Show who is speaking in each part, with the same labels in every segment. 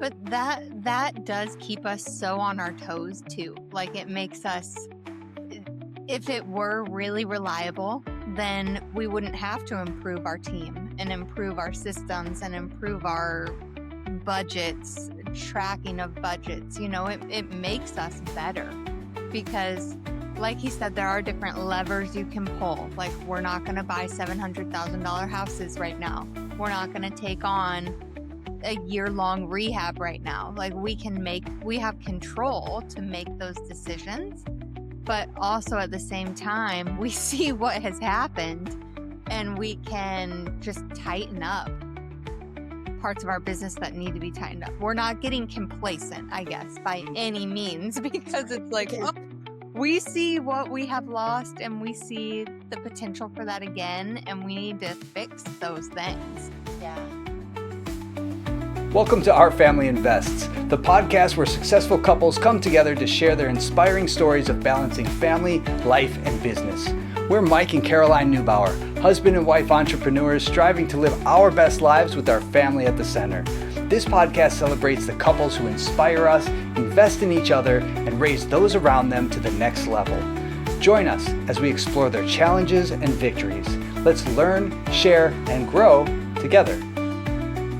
Speaker 1: But that does keep us so on our toes too. Like it makes us, if it were really reliable, then we wouldn't have to improve our team and improve our systems and improve our budgets, tracking of budgets. You know, it makes us better because, like he said, there are different levers you can pull. Like, we're not going to buy $700,000 houses right now. We're not going to take on a year-long rehab right now. Like, we have control to make those decisions, but also at the same time, we see what has happened and we can just tighten up parts of our business that need to be tightened up. We're not getting complacent, I guess, by any means, because it's like, oh, we see what we have lost and we see the potential for that again, and we need to fix those things.
Speaker 2: Yeah.
Speaker 3: Welcome to Our Family Invests, the podcast where successful couples come together to share their inspiring stories of balancing family, life, and business. We're Mike and Caroline Neubauer, husband and wife entrepreneurs striving to live our best lives with our family at the center. This podcast celebrates the couples who inspire us, invest in each other, and raise those around them to the next level. Join us as we explore their challenges and victories. Let's learn, share, and grow together.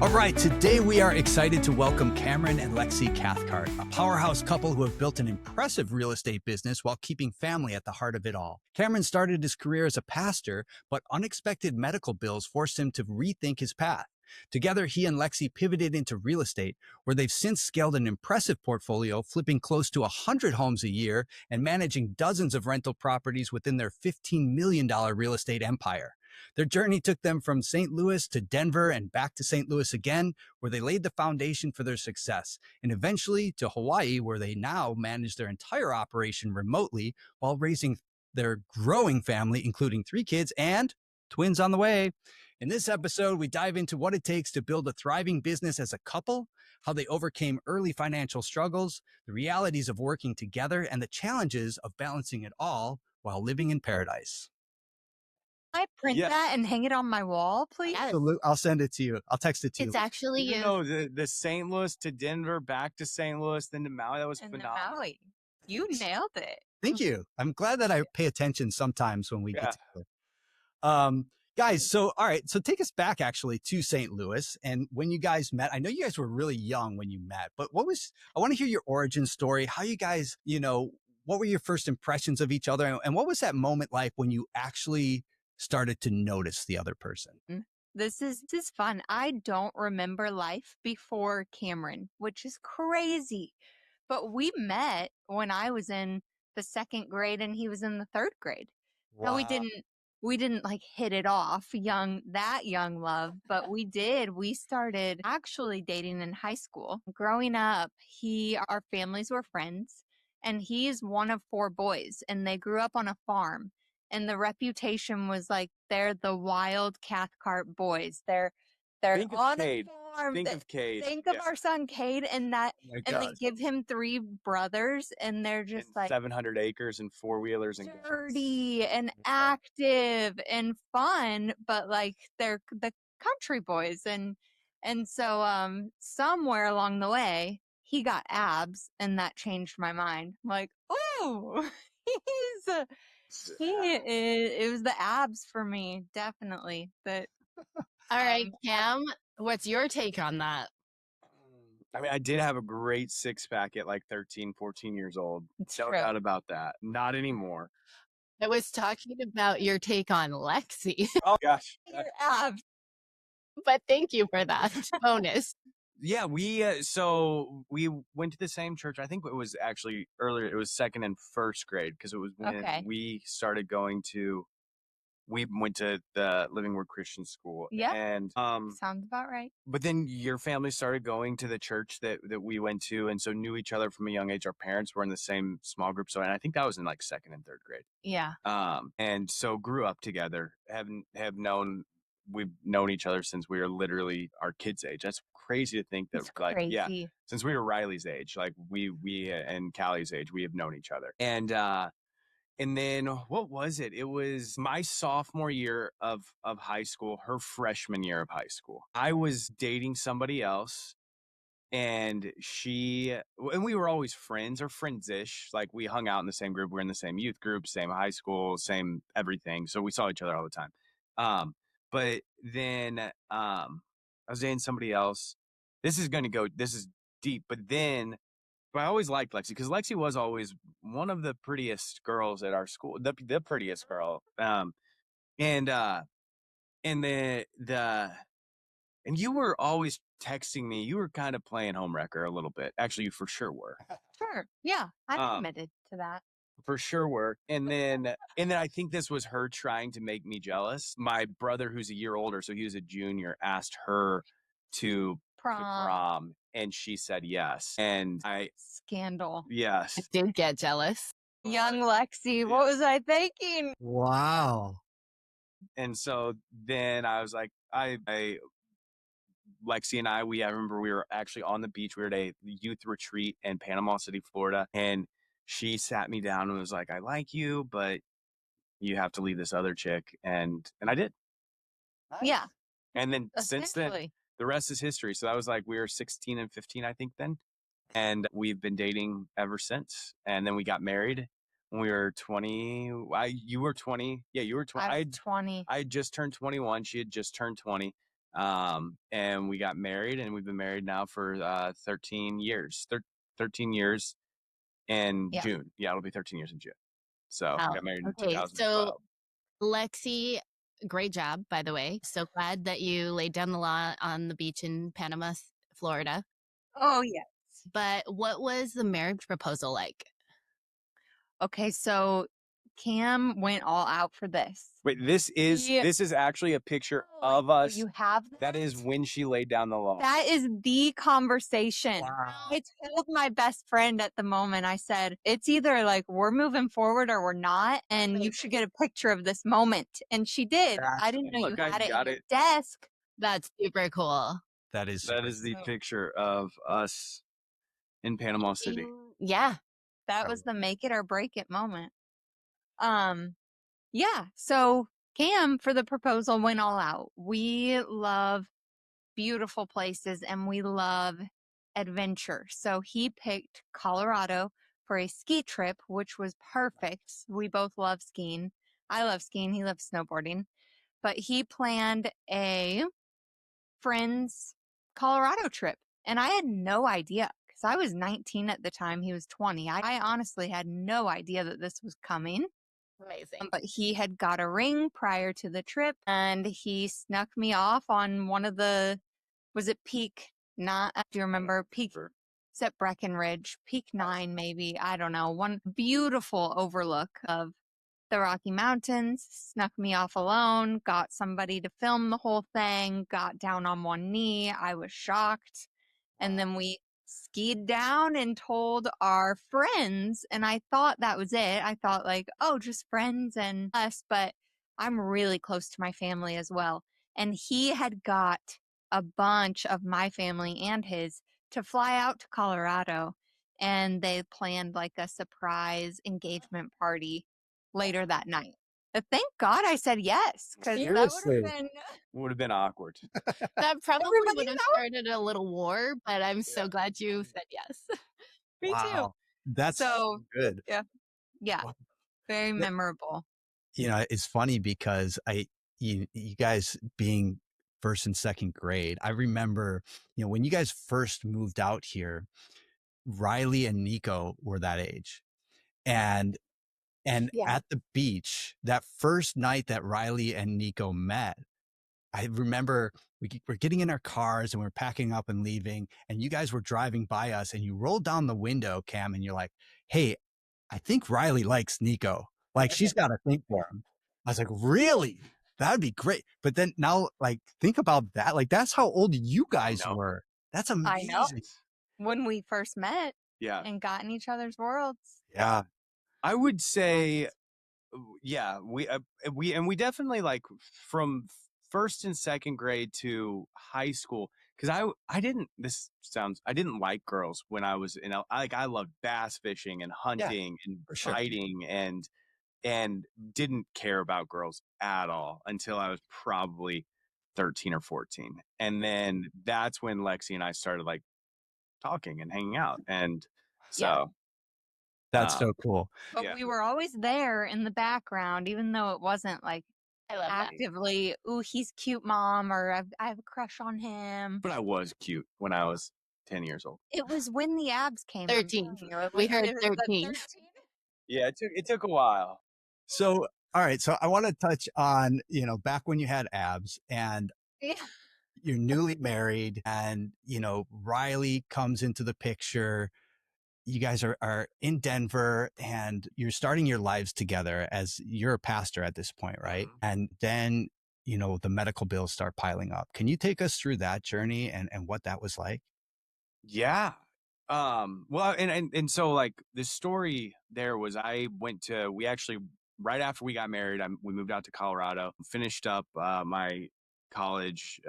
Speaker 4: All right, today we are excited to welcome Camron and Lexi Cathcart, a powerhouse couple who have built an impressive real estate business while keeping family at the heart of it all. Camron started his career as a pastor, but unexpected medical bills forced him to rethink his path. Together, he and Lexi pivoted into real estate, where they've since scaled an impressive portfolio, flipping close to 100 homes a year and managing dozens of rental properties within their $15 million real estate empire. Their journey took them from St. Louis to Denver and back to St. Louis again, where they laid the foundation for their success, and eventually to Hawaii, where they now manage their entire operation remotely while raising their growing family, including 3 kids and twins on the way. In this episode, we dive into what it takes to build a thriving business as a couple, how they overcame early financial struggles, the realities of working together, and the challenges of balancing it all while living in paradise.
Speaker 1: Can I print that and hang it on my wall, please?
Speaker 2: Yes.
Speaker 4: So I'll send it to you. I'll text it to you.
Speaker 2: It's actually you.
Speaker 5: No, the St. Louis to Denver, back to St. Louis, then to Maui. That was
Speaker 1: And
Speaker 5: phenomenal.
Speaker 1: Maui. You nailed it.
Speaker 4: Thank you. I'm glad that I pay attention sometimes when we get
Speaker 5: Yeah.
Speaker 4: together. Guys, so all right, so take us back actually to St. Louis and when you guys met. I know you guys were really young when you met, but I want to hear your origin story, how you guys, what were your first impressions of each other, and what was that moment like when you actually started to notice the other person?
Speaker 1: This is fun. I don't remember life before Camron, which is crazy. But we met when I was in the 2nd grade and he was in the 3rd grade. Now we didn't like hit it off young love, but we did. We started actually dating in high school. Growing up, our families were friends, and he's one of 4 boys, and they grew up on a farm. And the reputation was like, they're the wild Cathcart boys. They're
Speaker 5: Think of
Speaker 1: on
Speaker 5: Cade.
Speaker 1: a farm.
Speaker 5: Think of Cade.
Speaker 1: Think of our son Cade, and
Speaker 4: Oh my
Speaker 1: and they
Speaker 4: God.
Speaker 1: give him 3 brothers, and they're just
Speaker 5: And
Speaker 1: like
Speaker 5: 700 acres and 4-wheelers and
Speaker 1: dirty and active and fun, but like they're the country boys. And so somewhere along the way he got abs, and that changed my mind. I'm like, oh, it was the abs for me, definitely. But
Speaker 2: All right, Cam, what's your take on that?
Speaker 5: I mean, I did have a great 6-pack at like 13, 14 years old.
Speaker 1: it's
Speaker 5: No
Speaker 1: true.
Speaker 5: doubt about that. Not anymore.
Speaker 2: I was talking about your take on Lexi,
Speaker 5: Oh gosh.
Speaker 1: Your abs.
Speaker 2: but thank you for that bonus.
Speaker 5: Yeah, we went to the same church. I think it was actually earlier. It was 2nd and 1st grade, because it was when
Speaker 1: Okay.
Speaker 5: we went to the Living Word Christian School.
Speaker 1: Yeah.
Speaker 5: And
Speaker 1: Sounds about right.
Speaker 5: but then your family started going to the church that we went to, and so knew each other from a young age. Our parents were in the same small group, and I think that was in like 2nd and 3rd grade.
Speaker 1: Yeah.
Speaker 5: And so grew up together. We've known each other since we were literally our kids' age. That's crazy to think that,
Speaker 1: It's
Speaker 5: like,
Speaker 1: crazy.
Speaker 5: yeah, since we were Riley's age, like we and Callie's age, we have known each other. And then what was it? It was my sophomore year of high school, her freshman year of high school. I was dating somebody else, and we were always friends or friends-ish. Like we hung out in the same group. We're in the same youth group, same high school, same everything. So we saw each other all the time. But then I was dating somebody else. This is deep, but I always liked Lexi because Lexi was always one of the prettiest girls at our school, the prettiest girl. And the and you were always texting me. You were kind of playing homewrecker a little bit. Actually, you for sure were.
Speaker 1: Sure. Yeah. I've
Speaker 5: Um,
Speaker 1: admitted to that.
Speaker 5: for sure were. And then I think this was her trying to make me jealous. My brother, who's a year older, so he was a junior, asked her to prom, and she said yes. And
Speaker 1: Scandal.
Speaker 5: yes.
Speaker 2: I did get jealous.
Speaker 1: Young Lexi, what was I thinking?
Speaker 3: Wow.
Speaker 5: And so then I was like, Lexi and I remember we were actually on the beach. We were at a youth retreat in Panama City, Florida. And she sat me down and was like, I like you, but you have to leave this other chick. And I did.
Speaker 3: Nice.
Speaker 1: Yeah.
Speaker 5: And then since then,
Speaker 2: Essentially.
Speaker 5: the rest is history. So that was like, we were 16 and 15, I think then. And we've been dating ever since. And then we got married when we were 20. You were 20. Yeah, you were 20.
Speaker 1: I was 20.
Speaker 5: I had just turned 21. She had just turned 20. And we got married, and we've been married now for 13 years. 13 years in June. Yeah, it'll be 13 years in June. So we got married in 2012.
Speaker 2: So Lexi, great job, by the way. So glad that you laid down the law on the beach in Panama, Florida.
Speaker 1: Oh, yes.
Speaker 2: But what was the marriage proposal like?
Speaker 1: Okay, so Cam went all out for this.
Speaker 5: Wait, this is actually a picture of us.
Speaker 1: You have
Speaker 5: That is when she laid down the law.
Speaker 1: That is the conversation.
Speaker 3: Wow.
Speaker 1: I told my best friend at the moment, I said, it's either like we're moving forward or we're not, and you should get a picture of this moment. And she did. I didn't know
Speaker 5: Look,
Speaker 1: you
Speaker 5: I
Speaker 1: had it
Speaker 5: got
Speaker 1: in your
Speaker 5: it.
Speaker 1: desk.
Speaker 2: That's super cool.
Speaker 4: That is
Speaker 5: the picture of us in Panama City.
Speaker 2: Yeah.
Speaker 1: That was the make it or break it moment. Yeah. So Cam for the proposal went all out. We love beautiful places and we love adventure. So he picked Colorado for a ski trip, which was perfect. We both love skiing. I love skiing. He loves snowboarding. But he planned a friend's Colorado trip. And I had no idea because I was 19 at the time. He was 20. I honestly had no idea that this was coming.
Speaker 2: Amazing.
Speaker 1: But he had got a ring prior to the trip and he snuck me off on one of the, was it Peak? Not, do you remember Peak? It's at Breckenridge, Peak 9, maybe. I don't know. One beautiful overlook of the Rocky Mountains, snuck me off alone, got somebody to film the whole thing, got down on one knee. I was shocked. And then we skied down and told our friends. And I thought that was it. I thought like, oh, just friends and us. But I'm really close to my family as well. And he had got a bunch of my family and his to fly out to Colorado. And they planned like a surprise engagement party later that night. But thank God I said yes, because that
Speaker 5: would have been awkward.
Speaker 2: That probably
Speaker 1: Everybody
Speaker 2: would have started a little war, but I'm so glad you said yes.
Speaker 1: Me too.
Speaker 4: That's
Speaker 1: So
Speaker 4: good.
Speaker 1: Yeah. Very memorable.
Speaker 4: You know, it's funny because you guys being first and second grade, I remember, you know, when you guys first moved out here, Riley and Nico were that age. And at the beach, that first night that Riley and Nico met, I remember we're getting in our cars and we're packing up and leaving, and you guys were driving by us and you rolled down the window, Cam, and you're like, hey, I think Riley likes Nico. Like, she's got a thing for him. I was like, really? That'd be great. But then now, like, think about that. Like, that's how old you guys were. That's amazing.
Speaker 1: I know. When we first met
Speaker 5: and
Speaker 1: got in each other's worlds.
Speaker 4: Yeah.
Speaker 5: I would say, we definitely like from first and second grade to high school. Cause I didn't like girls when I was I loved bass fishing and hunting and fighting and didn't care about girls at all until I was probably 13 or 14. And then that's when Lexi and I started like talking and hanging out. And
Speaker 1: Yeah.
Speaker 5: so
Speaker 4: That's so cool.
Speaker 1: But
Speaker 5: Yeah.
Speaker 1: we were always there in the background, even though it wasn't like
Speaker 2: I love that.
Speaker 1: actively, ooh, he's cute, mom, or I have a crush on him.
Speaker 5: But I was cute when I was 10 years old.
Speaker 1: It was when the abs came. I'm
Speaker 2: 13.
Speaker 1: telling you, it
Speaker 2: We
Speaker 1: was-
Speaker 2: heard
Speaker 1: it was the
Speaker 2: 13.
Speaker 5: Yeah, it took a while.
Speaker 4: So, all right. So I want to touch on, back when you had abs and
Speaker 1: Yeah.
Speaker 4: you're newly married and, Riley comes into the picture. You guys are in Denver and you're starting your lives together as you're a pastor at this point, right?
Speaker 5: Mhm.
Speaker 4: And then, the medical bills start piling up. Can you take us through that journey and what that was like?
Speaker 5: Yeah. Well, and so like the story there was we actually, right after we got married, we moved out to Colorado, finished up my college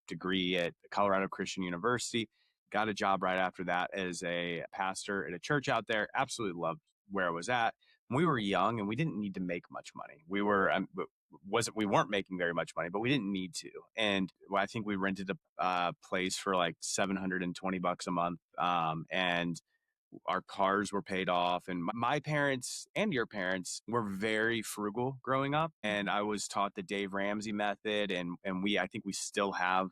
Speaker 5: degree at Colorado Christian University, got a job right after that as a pastor at a church out there. Absolutely loved where I was at. We were young and we didn't need to make much money. We weren't making very much money, but we didn't need to. And I think we rented a place for like $720 a month. And our cars were paid off. And my parents and your parents were very frugal growing up. And I was taught the Dave Ramsey method. And I think we still have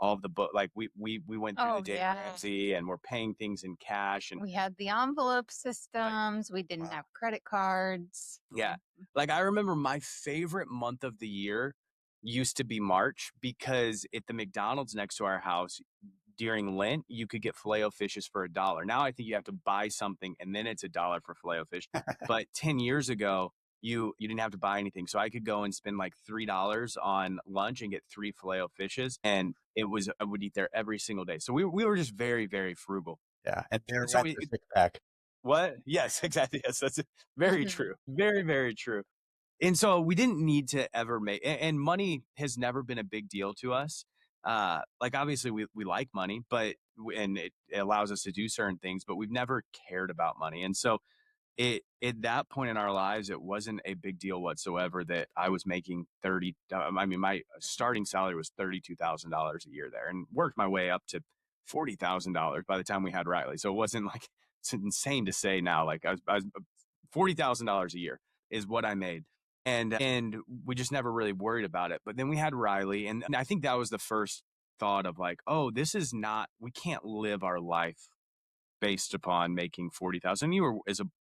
Speaker 5: all of the book. Like we went through the Dave Ramsey and we're paying things in cash. And
Speaker 1: We had the envelope systems. We didn't have credit cards.
Speaker 5: yeah. Like I remember my favorite month of the year used to be March because at the McDonald's next to our house during Lent, you could get filet-o-fishes for $1. Now I think you have to buy something and then it's $1 for filet-o-fish. But 10 years ago, you didn't have to buy anything. So I could go and spend like $3 on lunch and get 3 filet-o-fishes. And I would eat there every single day. So we were just very, very frugal.
Speaker 4: Yeah. And there's
Speaker 5: So
Speaker 4: a six pack.
Speaker 5: What? Yes, exactly. Yes, that's very true. Very, very true. And so we didn't need to ever and money has never been a big deal to us. Like obviously we like money, and it allows us to do certain things, but we've never cared about money. And so at that point in our lives, it wasn't a big deal whatsoever that I was making my starting salary was $32,000 a year there and worked my way up to $40,000 by the time we had Riley. So it wasn't like, it's insane to say now, like I was $40,000 a year is what I made. And we just never really worried about it. But then we had Riley. And I think that was the first thought of like, oh, we can't live our life based upon making 40,000. You were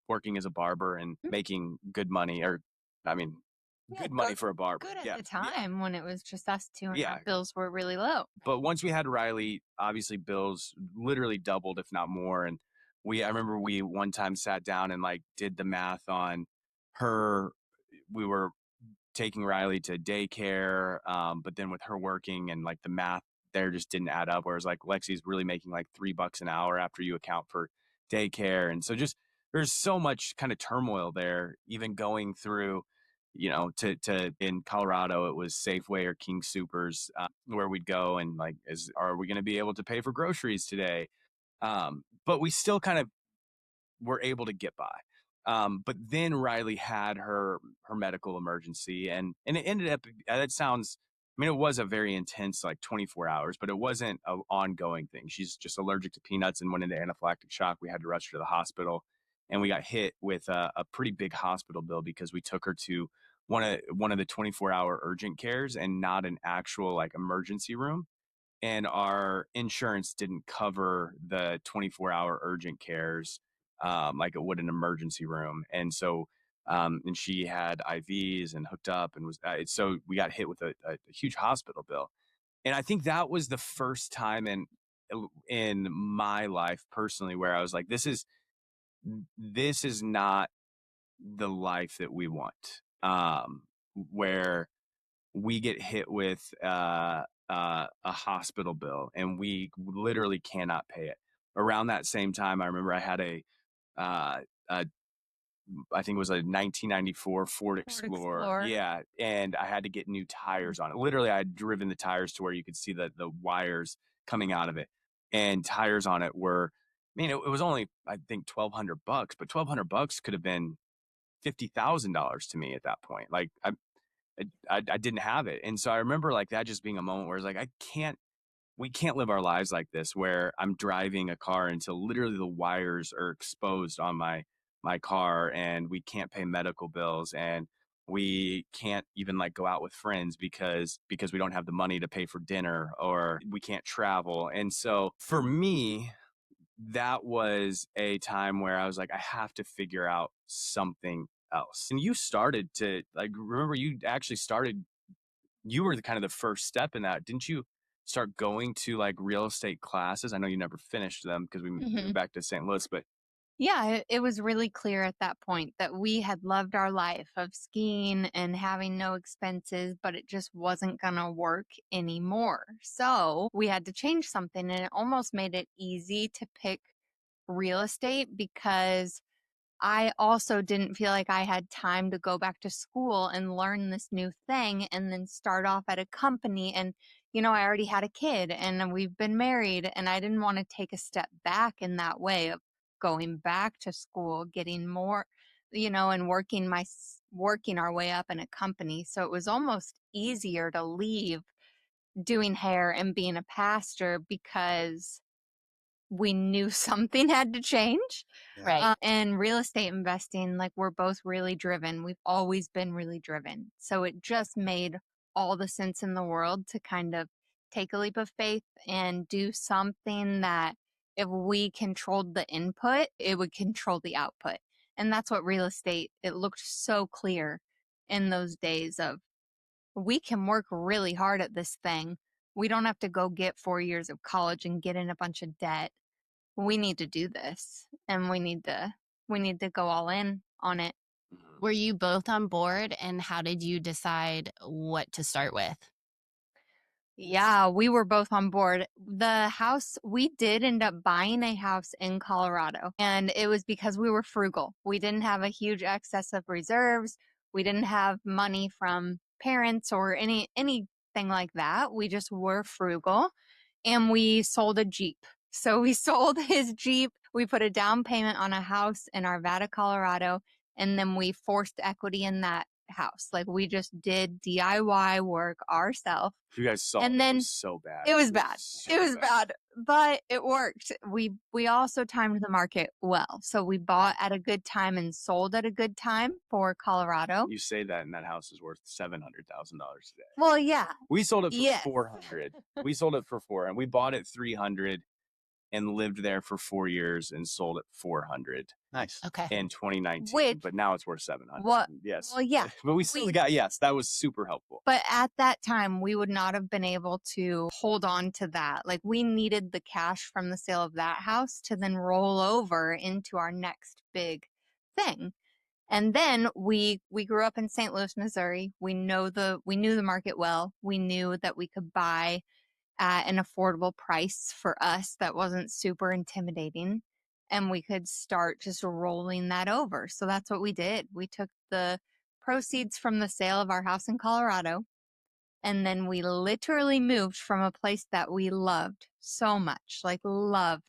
Speaker 5: working as a barber and making good money, or good money for a barber.
Speaker 1: Good at the time when it was just us two and our bills were really low.
Speaker 5: But once we had Riley, obviously bills literally doubled, if not more. And I remember we one time sat down and like did the math on her. We were taking Riley to daycare, but then with her working and like the math there just didn't add up. Whereas like Lexi's really making like $3 an hour after you account for daycare. And so just there's so much kind of turmoil there, even going through, to in Colorado, it was Safeway or King Soopers where we'd go and like, are we going to be able to pay for groceries today? But we still kind of were able to get by. But then Riley had her medical emergency and it ended up, it was a very intense, like 24 hours, but it wasn't an ongoing thing. She's just allergic to peanuts and went into anaphylactic shock. We had to rush her to the hospital and we got hit with a pretty big hospital bill because we took her to one of the 24-hour urgent cares and not an actual like emergency room. And our insurance didn't cover the 24-hour urgent cares like it would an emergency room. And so, and she had IVs and hooked up and so we got hit with a huge hospital bill. And I think that was the first time in my life personally where I was like, this is not the life that we want, where we get hit with a hospital bill and we literally cannot pay it. Around that same time, I remember I had I think it was a 1994 Ford Explorer. Yeah. And I had to get new tires on it. Literally, I had driven the tires to where you could see the wires coming out of it. And tires on it were, it was only, I think, $1,200, but $1,200 could have been $50,000 to me at that point. Like I didn't have it. And so I remember like that just being a moment where it's like, I can't we can't live our lives like this where I'm driving a car until literally the wires are exposed on my car, and we can't pay medical bills, and we can't even like go out with friends because we don't have the money to pay for dinner, or we can't travel. And so for me, that was a time where I was like, I have to figure out something else. And you started to like, remember you actually started, you were the kind of the first step in that. Didn't you start going to like real estate classes? I know you never finished them because we moved back to St. Louis, but
Speaker 1: Yeah, it was really clear at that point that we had loved our life of skiing and having no expenses, but it just wasn't going to work anymore. So we had to change something, and it almost made it easy to pick real estate because I also didn't feel like I had time to go back to school and learn this new thing and then start off at a company. And, you know, I already had a kid and we've been married, and I didn't want to take a step back in that way of going back to school, getting more, you know, and working our way up in a company. So it was almost easier to leave doing hair and being a pastor because we knew something had to change.
Speaker 2: Right.
Speaker 1: And real estate investing, like, we're both really driven. We've always been really driven. So it just made all the sense in the world to kind of take a leap of faith and do something that if we controlled the input, it would control the output. And that's what real estate, it looked so clear in those days of we can work really hard at this thing. We don't have to go get 4 years of college and get in a bunch of debt. We need to do this, and we need to go all in on it.
Speaker 2: Were you both on board, and how did you decide what to start with?
Speaker 1: Yeah, we were both on board. The house, we did end up buying a house in Colorado, and it was because we were frugal. We didn't have a huge excess of reserves. We didn't have money from parents or anything like that. We just were frugal, and we sold a Jeep. So we sold his Jeep. We put a down payment on a house in Arvada, Colorado, and then we forced equity in that house. Like, we just did DIY work ourselves.
Speaker 5: you guys saw
Speaker 1: And
Speaker 5: it
Speaker 1: then
Speaker 5: was so bad.
Speaker 1: It was bad.
Speaker 5: So
Speaker 1: It was bad, but it worked. We also timed the market well. So we bought at a good time and sold at a good time for Colorado.
Speaker 5: You say that, and that house is worth $700,000 today.
Speaker 1: Well, yeah.
Speaker 5: We sold it for
Speaker 1: Yes.
Speaker 5: 400. We sold it for 4, and we bought it 300 and lived there for 4 years and sold it 400
Speaker 3: Nice.
Speaker 2: Okay.
Speaker 5: in 2019.
Speaker 1: Which-
Speaker 5: but now it's worth 700.
Speaker 1: What-
Speaker 5: Yes.
Speaker 1: Well, yeah.
Speaker 5: But we still got, yes, that was super helpful.
Speaker 1: But at that time, we would not have been able to hold on to that. Like, we needed the cash from the sale of that house to then roll over into our next big thing. And then we grew up in St. Louis, Missouri. We knew the market well. We knew that we could buy at an affordable price for us that wasn't super intimidating, and we could start just rolling that over. So that's what we did. We took the proceeds from the sale of our house in Colorado, and then we literally moved from a place that we loved so much, like loved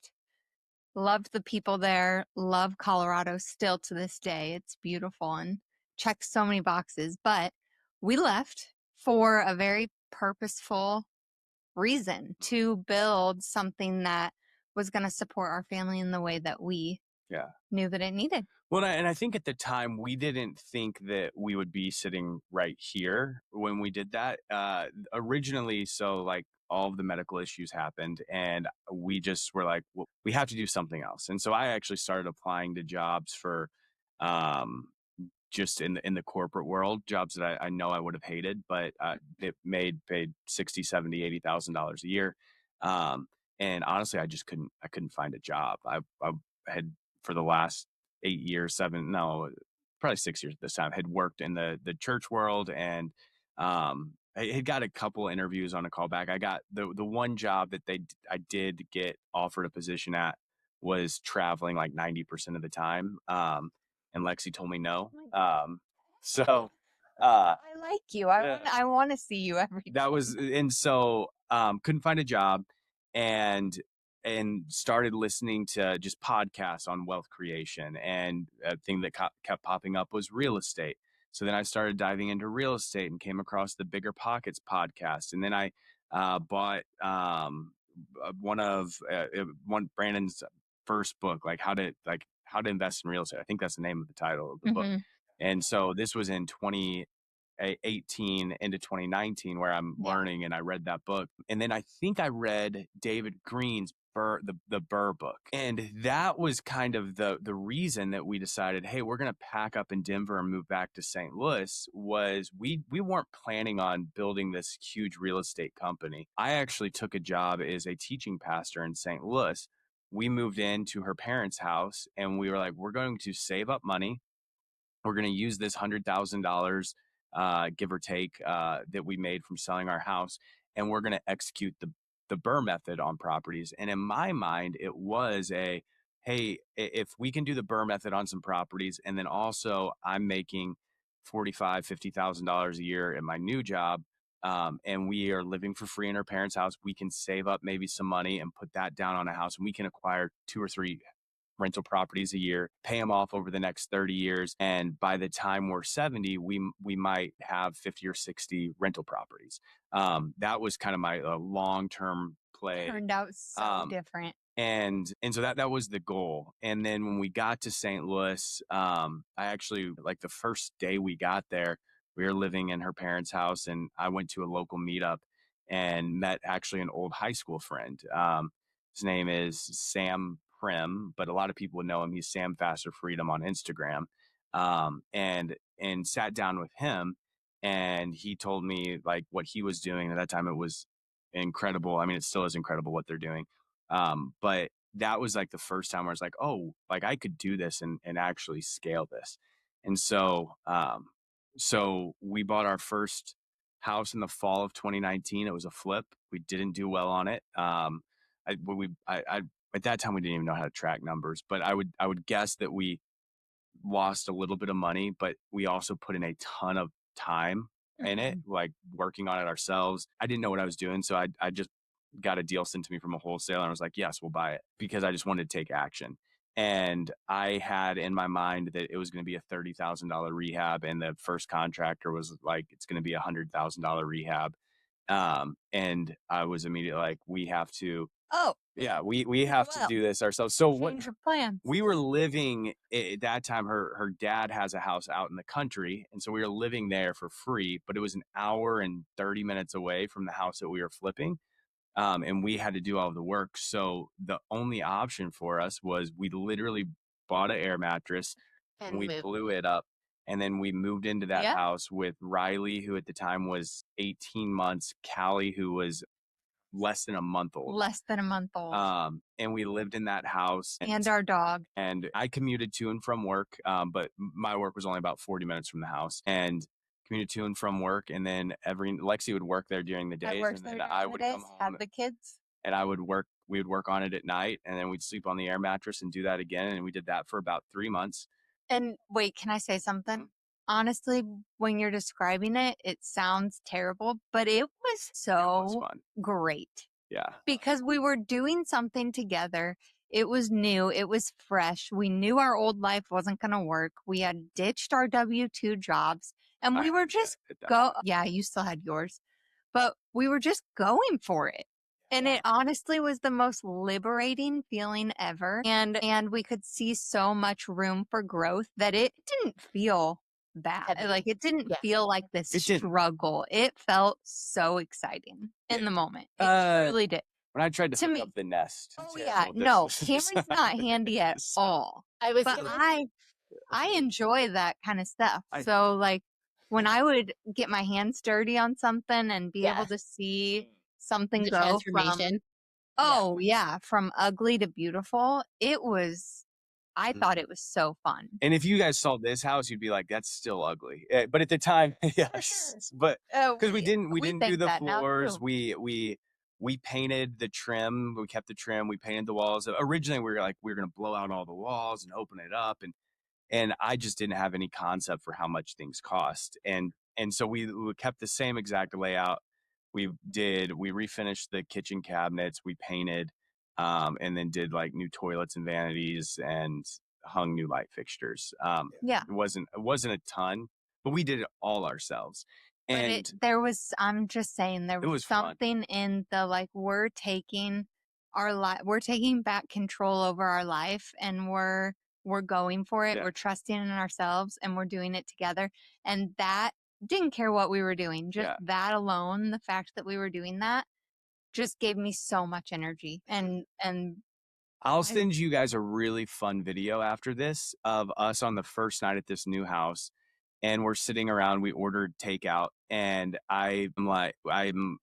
Speaker 1: the people there, love Colorado still to this day. It's beautiful and checks so many boxes, but we left for a very purposeful reason to build something that was going to support our family in the way that we knew that it needed.
Speaker 5: Well, and I think at the time we didn't think that we would be sitting right here when we did that. Originally, so like all of the medical issues happened, and we just were like, well, we have to do something else. And so I actually started applying to jobs for just in the corporate world, jobs that I know I would have hated, but it paid $60,000, $70,000, $80,000 a year. And honestly, I couldn't find a job. I had for the last 8 years, probably 6 years at this time, had worked in the church world, and I had got a couple interviews on a callback. I got the one job that I did get offered a position at was traveling like 90% of the time. And Lexi told me no. So
Speaker 1: I like you. I want to see you every day.
Speaker 5: that was, and so couldn't find a job, and started listening to just podcasts on wealth creation, and a thing that kept popping up was real estate. So then I started diving into real estate and came across the Bigger Pockets podcast, and then I bought one Brandon's first book, like how to invest in real estate. I think that's the name of the title of the book. And so this was in 2018 into 2019 where I'm learning, and I read that book. And then I think I read David Green's the BRRRR book. And that was kind of the reason that we decided, hey, we're going to pack up in Denver and move back to St. Louis. Was we weren't planning on building this huge real estate company. I actually took a job as a teaching pastor in St. Louis. We moved into her parents' house, and we were like, we're going to save up money. We're going to use this $100,000, give or take, that we made from selling our house, and we're going to execute the BRRRR method on properties. And in my mind, it was hey, if we can do the BRRRR method on some properties, and then also I'm making $45,000-$50,000 a year in my new job, and we are living for free in our parents' house, we can save up maybe some money and put that down on a house, and we can acquire 2 or 3 rental properties a year, pay them off over the next 30 years. And by the time we're 70, we might have 50 or 60 rental properties. That was kind of my long-term play.
Speaker 1: Turned out so different.
Speaker 5: And so that was the goal. And then when we got to St. Louis, I actually, like the first day we got there, we were living in her parents' house, and I went to a local meetup and met actually an old high school friend. His name is Sam Prim, but a lot of people would know him. He's Sam Faster Freedom on Instagram. And sat down with him, and he told me like what he was doing at that time. It was incredible. I mean, it still is incredible what they're doing. But that was like the first time where I was like, oh, like I could do this and actually scale this. And so, so we bought our first house in the fall of 2019. It was a flip. We didn't do well on it. At that time, we didn't even know how to track numbers, but I would guess that we lost a little bit of money, but we also put in a ton of time in it, like working on it ourselves. I didn't know what I was doing, so I just got a deal sent to me from a wholesaler, and I was like, yes, we'll buy it, because I just wanted to take action. And I had in my mind that it was going to be a $30,000 rehab, and the first contractor was like, it's going to be a $100,000 rehab. And I was immediately like, we have to.
Speaker 1: Oh,
Speaker 5: yeah, we have to do this ourselves. So
Speaker 1: change your plan.
Speaker 5: We were living at that time, her dad has a house out in the country, and so we were living there for free, but it was an hour and 30 minutes away from the house that we were flipping. And we had to do all of the work. So the only option for us was we literally bought an air mattress and we blew it up. And then we moved into that house with Riley, who at the time was 18 months, Callie, who was less than a month old. And we lived in that house.
Speaker 1: And our dog.
Speaker 5: And I commuted to and from work, but my work was only about 40 minutes from the house. And commuted to and from work. And then Lexi would work there during the days. And then I would come home.
Speaker 1: Have the kids.
Speaker 5: And we would work on it at night. And then we'd sleep on the air mattress and do that again. And we did that for about 3 months.
Speaker 1: And wait, can I say something? Honestly, when you're describing it, it sounds terrible, but it was so great.
Speaker 5: Yeah.
Speaker 1: Because we were doing something together. It was new. It was fresh. We knew our old life wasn't going to work. We had ditched our W-2 jobs, and we were just Yeah, you still had yours, but we were just going for it. And it honestly was the most liberating feeling ever. And we could see so much room for growth that it didn't feel bad. Like it didn't feel like this struggle. It felt so exciting in the moment. It really did.
Speaker 5: When I tried to hook up the nest.
Speaker 1: Oh yeah, no, Cameron's not handy at all. I enjoy that kind of stuff. So like when I would get my hands dirty on something and be able to see something go
Speaker 2: transformation.
Speaker 1: From ugly to beautiful, I thought it was so fun.
Speaker 5: And if you guys saw this house, you'd be like, that's still ugly. But at the time, yes. But because we didn't do the floors, we painted the trim, we kept the trim, we painted the walls. Originally we were like, we were going to blow out all the walls and open it up. And I just didn't have any concept for how much things cost. And so we kept the same exact layout. We refinished the kitchen cabinets, we painted, and then did like new toilets and vanities and hung new light fixtures. It wasn't a ton, but we did it all ourselves. And
Speaker 1: I'm just saying, there
Speaker 5: it
Speaker 1: was
Speaker 5: was fun.
Speaker 1: something in the, like, we're taking back control over our life, and we're going for it.
Speaker 5: Yeah.
Speaker 1: We're trusting in ourselves, and we're doing it together. And that didn't care what we were doing. Just that alone, the fact that we were doing that just gave me so much energy. And
Speaker 5: I'll send you guys a really fun video after this of us on the first night at this new house. And we're sitting around, we ordered takeout, and I'm talking,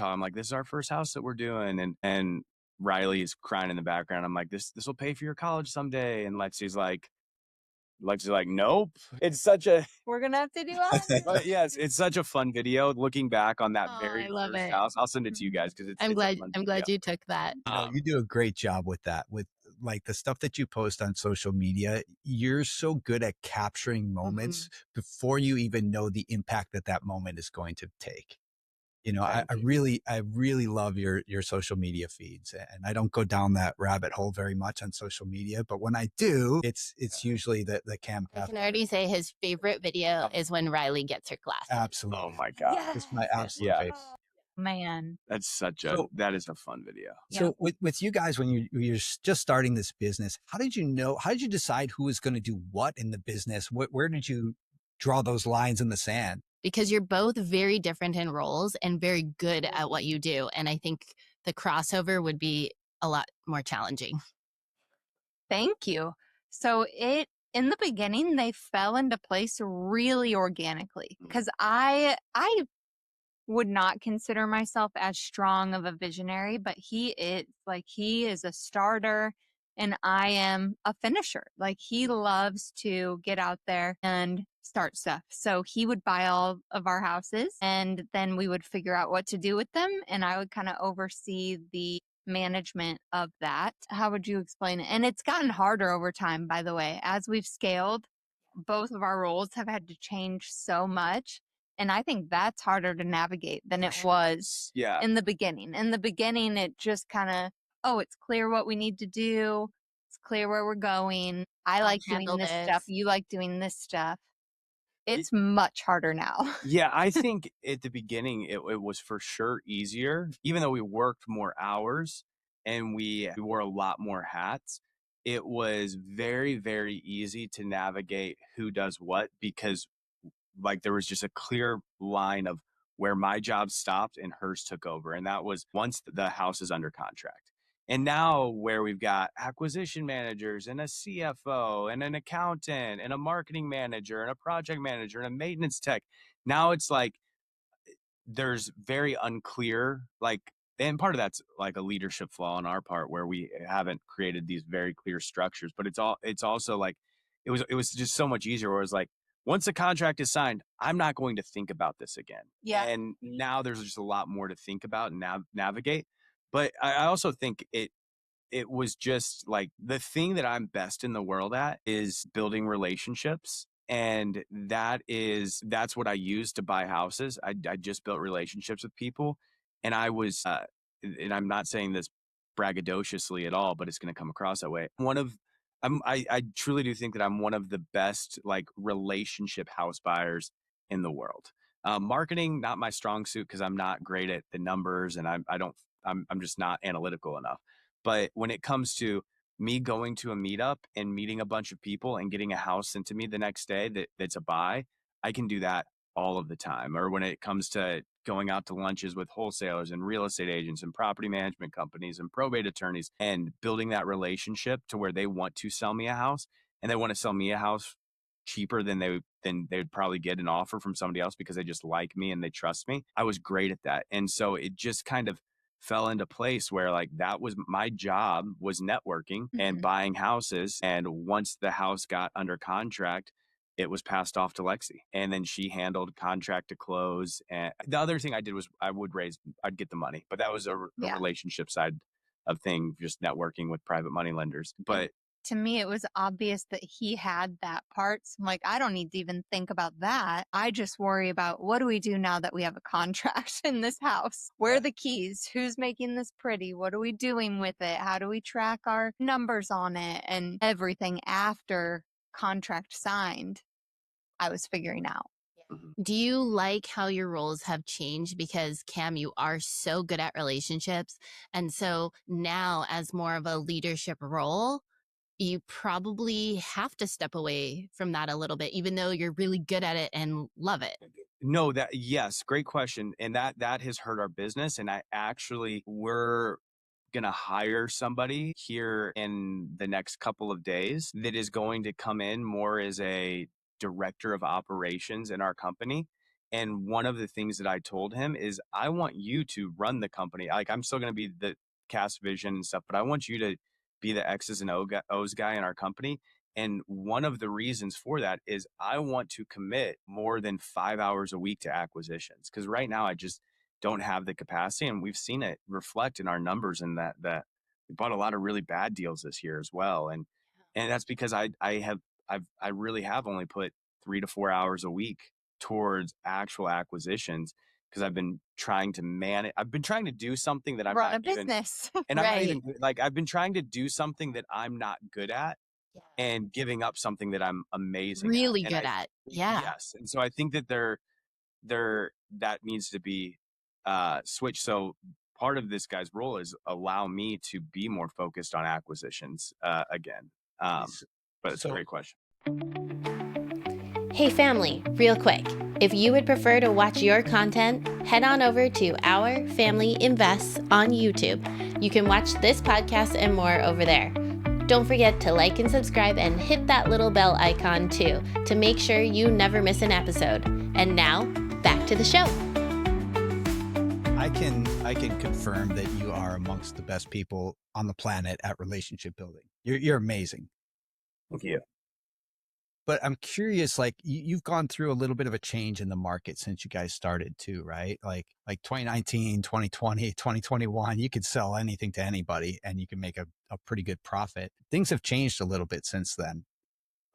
Speaker 5: I'm like, this is our first house that we're doing. And Riley is crying in the background. I'm like, this will pay for your college someday. And Lexi's like, nope. It's such a,
Speaker 1: we're going to have to do all of it.
Speaker 5: but yes, it's such a fun video looking back on that
Speaker 2: Oh,
Speaker 5: very
Speaker 2: I love
Speaker 5: first
Speaker 2: it.
Speaker 5: house. I'll send it to you guys because it's
Speaker 2: I'm
Speaker 5: a
Speaker 2: glad.
Speaker 5: fun
Speaker 2: I'm glad
Speaker 5: video.
Speaker 2: you took that.
Speaker 4: You know, you do a great job with that. With like the stuff that you post on social media, you're so good at capturing moments before you even know the impact that moment is going to take. You know, I really love your social media feeds, and I don't go down that rabbit hole very much on social media, but when I do, it's usually the Cam.
Speaker 2: I can already say his favorite video is when Riley gets her glasses.
Speaker 4: Absolutely.
Speaker 5: Oh my God.
Speaker 4: It's my absolute favorite.
Speaker 1: Man.
Speaker 5: That's that is a fun video.
Speaker 4: So with you guys, when you're just starting this business, how did you decide who was going to do what in the business? Where did you draw those lines in the sand?
Speaker 2: Because you're both very different in roles and very good at what you do. And I think the crossover would be a lot more challenging.
Speaker 1: Thank you. So in the beginning, they fell into place really organically, because I would not consider myself as strong of a visionary, but he is a starter and I am a finisher. Like, he loves to get out there and start stuff. So he would buy all of our houses, and then we would figure out what to do with them. And I would kind of oversee the management of that. How would you explain it? And it's gotten harder over time, by the way. As we've scaled, both of our roles have had to change so much. And I think that's harder to navigate than it was in the beginning. In the beginning, it just kind of, it's clear what we need to do. It's clear where we're going. I like doing this stuff. You like doing this stuff. It's much harder now.
Speaker 5: Yeah, I think at the beginning, it was for sure easier, even though we worked more hours and we wore a lot more hats. It was very, very easy to navigate who does what, because like there was just a clear line of where my job stopped and hers took over. And that was once the house is under contract. And now where we've got acquisition managers and a CFO and an accountant and a marketing manager and a project manager and a maintenance tech, now it's like there's very unclear, like, and part of that's like a leadership flaw on our part where we haven't created these very clear structures, but it's also like, it was just so much easier where it was like, once the contract is signed, I'm not going to think about this again.
Speaker 1: Yeah.
Speaker 5: And now there's just a lot more to think about and navigate. But I also think it was just like the thing that I'm best in the world at is building relationships. And that's what I use to buy houses. I just built relationships with people. And I was, and I'm not saying this braggadociously at all, but it's going to come across that way. I truly do think that I'm one of the best like relationship house buyers in the world. Marketing, not my strong suit because I'm not great at the numbers and I'm just not analytical enough. But when it comes to me going to a meetup and meeting a bunch of people and getting a house sent to me the next day that's a buy, I can do that all of the time. Or when it comes to going out to lunches with wholesalers and real estate agents and property management companies and probate attorneys and building that relationship to where they want to sell me a house and they want to sell me a house cheaper than they'd probably get an offer from somebody else because they just like me and they trust me. I was great at that. And so it just kind of fell into place where like that was my job, was networking and buying houses. And once the house got under contract, it was passed off to Lexi, and then she handled contract to close. And the other thing I did was I'd get the money, but that was a relationship side of thing, just networking with private money lenders. But
Speaker 1: to me, it was obvious that he had that part. So I'm like, I don't need to even think about that. I just worry about what do we do now that we have a contract in this house? Where are the keys? Who's making this pretty? What are we doing with it? How do we track our numbers on it? And everything after contract signed, I was figuring out.
Speaker 5: Mhm.
Speaker 2: Do you like how your roles have changed? Because Cam, you are so good at relationships. And so now, as more of a leadership role, you probably have to step away from that a little bit, even though you're really good at it and love it.
Speaker 5: No, yes, great question. And that has hurt our business. And we're gonna hire somebody here in the next couple of days that is going to come in more as a director of operations in our company. And one of the things that I told him is, I want you to run the company. Like, I'm still gonna be the cast vision and stuff, but I want you to be the X's and O's guy in our company. And one of the reasons for that is I want to commit more than 5 hours a week to acquisitions. Because right now I just don't have the capacity. And we've seen it reflect in our numbers, in that we bought a lot of really bad deals this year as well. And that's because I really have only put 3 to 4 hours a week towards actual acquisitions, because I've been trying to manage. I've been trying to do something that I'm
Speaker 1: Run
Speaker 5: not
Speaker 1: a
Speaker 5: even,
Speaker 1: business.
Speaker 5: and I'm not
Speaker 2: Right.
Speaker 5: even like, I've been trying to do something that I'm not good at,
Speaker 2: Yeah.
Speaker 5: and giving up something that I'm amazing at.
Speaker 2: Really
Speaker 5: And
Speaker 2: good at. Yeah.
Speaker 5: yes. And so I think that that needs to be switched. So part of this guy's role is allow me to be more focused on acquisitions again. But it's a
Speaker 3: So
Speaker 5: great question.
Speaker 6: Hey family, real quick. If you would prefer to watch your content, head on over to Our Family Invests on YouTube. You can watch this podcast and more over there. Don't forget to like and subscribe and hit that little bell icon too to make sure you never miss an episode. And now, back to the show.
Speaker 4: I can confirm that you are amongst the best people on the planet at relationship building. You're amazing.
Speaker 5: Thank you.
Speaker 4: But I'm curious, like you've gone through a little bit of a change in the market since you guys started too, right? Like 2019, 2020, 2021, you could sell anything to anybody and you can make a pretty good profit. Things have changed a little bit since then.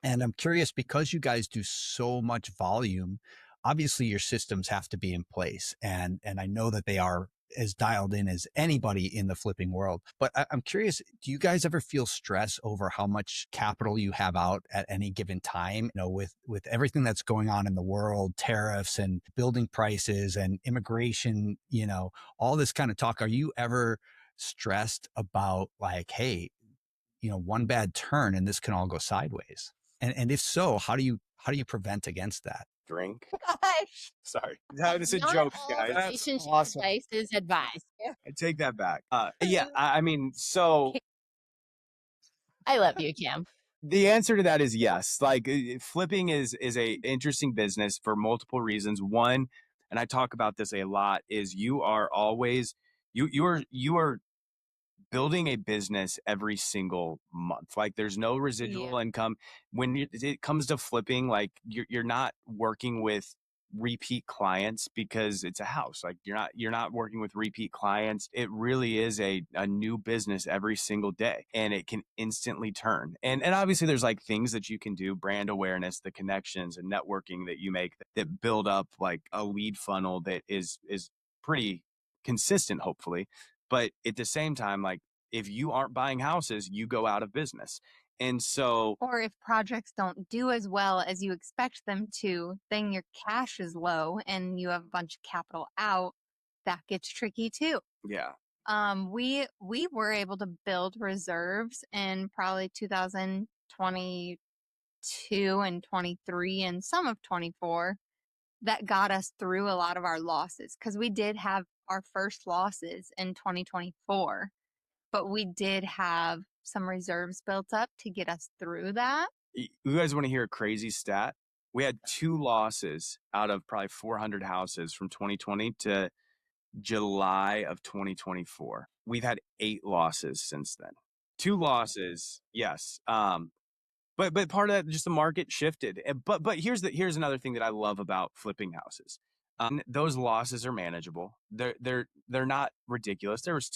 Speaker 4: And I'm curious, because you guys do so much volume, obviously your systems have to be in place. And I know that they are as dialed in as anybody in the flipping world. But I'm curious, do you guys ever feel stress over how much capital you have out at any given time? You know, with everything that's going on in the world, tariffs and building prices and immigration, you know, all this kind of talk. Are you ever stressed about like, hey, you know, one bad turn and this can all go sideways? And if so, how do you prevent against that?
Speaker 5: Drink.
Speaker 1: Gosh.
Speaker 5: Sorry. That is a
Speaker 2: Not
Speaker 5: joke,
Speaker 2: all
Speaker 5: guys.
Speaker 3: That's
Speaker 2: relationship
Speaker 3: awesome.
Speaker 2: advice is advice.
Speaker 5: I take that back. Yeah, I mean, so
Speaker 2: I love you, Cam.
Speaker 5: the answer to that is yes. Like, flipping is a interesting business for multiple reasons. One, and I talk about this a lot, is you are always you are building a business every single month. Like, there's no residual income when it comes to flipping. Like, you're not working with repeat clients because it's a house. Like, you're not working with repeat clients. It really is a new business every single day, and it can instantly turn. And obviously there's like things that you can do, brand awareness, the connections and networking that you make that build up like a lead funnel that is pretty consistent, hopefully. But at the same time, like, if you aren't buying houses, you go out of business. And so,
Speaker 1: Or if projects don't do as well as you expect them to, then your cash is low and you have a bunch of capital out. That gets tricky too.
Speaker 5: yeah,
Speaker 1: We were able to build reserves in probably 2022 and 23 and some of 24 that got us through a lot of our losses, because we did have our first losses in 2024, but we did have some reserves built up to get us through that.
Speaker 5: you guys want to hear a crazy stat? We had 2 losses out of probably 400 houses from 2020 to July of 2024. We've had 8 losses since then. 2 losses, yes. But part of that, just the market shifted. But here's another thing that I love about flipping houses. Those losses are manageable. They're not ridiculous. There's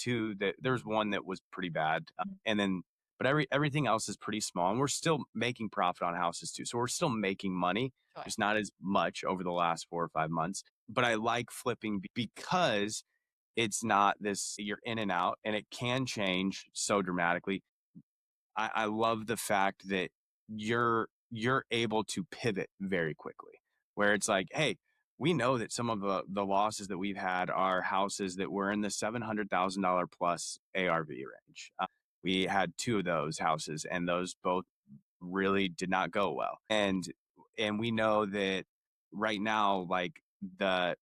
Speaker 5: one that was pretty bad, and then but everything else is pretty small, and we're still making profit on houses too. So we're still making money.
Speaker 2: Sure.
Speaker 5: It's not as much over the last 4 or 5 months. But I like flipping because it's not this, you're in and out, and it can change so dramatically. I love the fact that you're able to pivot very quickly. where it's like, hey, we know that some of the losses that we've had are houses that were in the $700,000 plus ARV range. We had 2 of those houses, and those both really did not go well. And we know that right now, like, the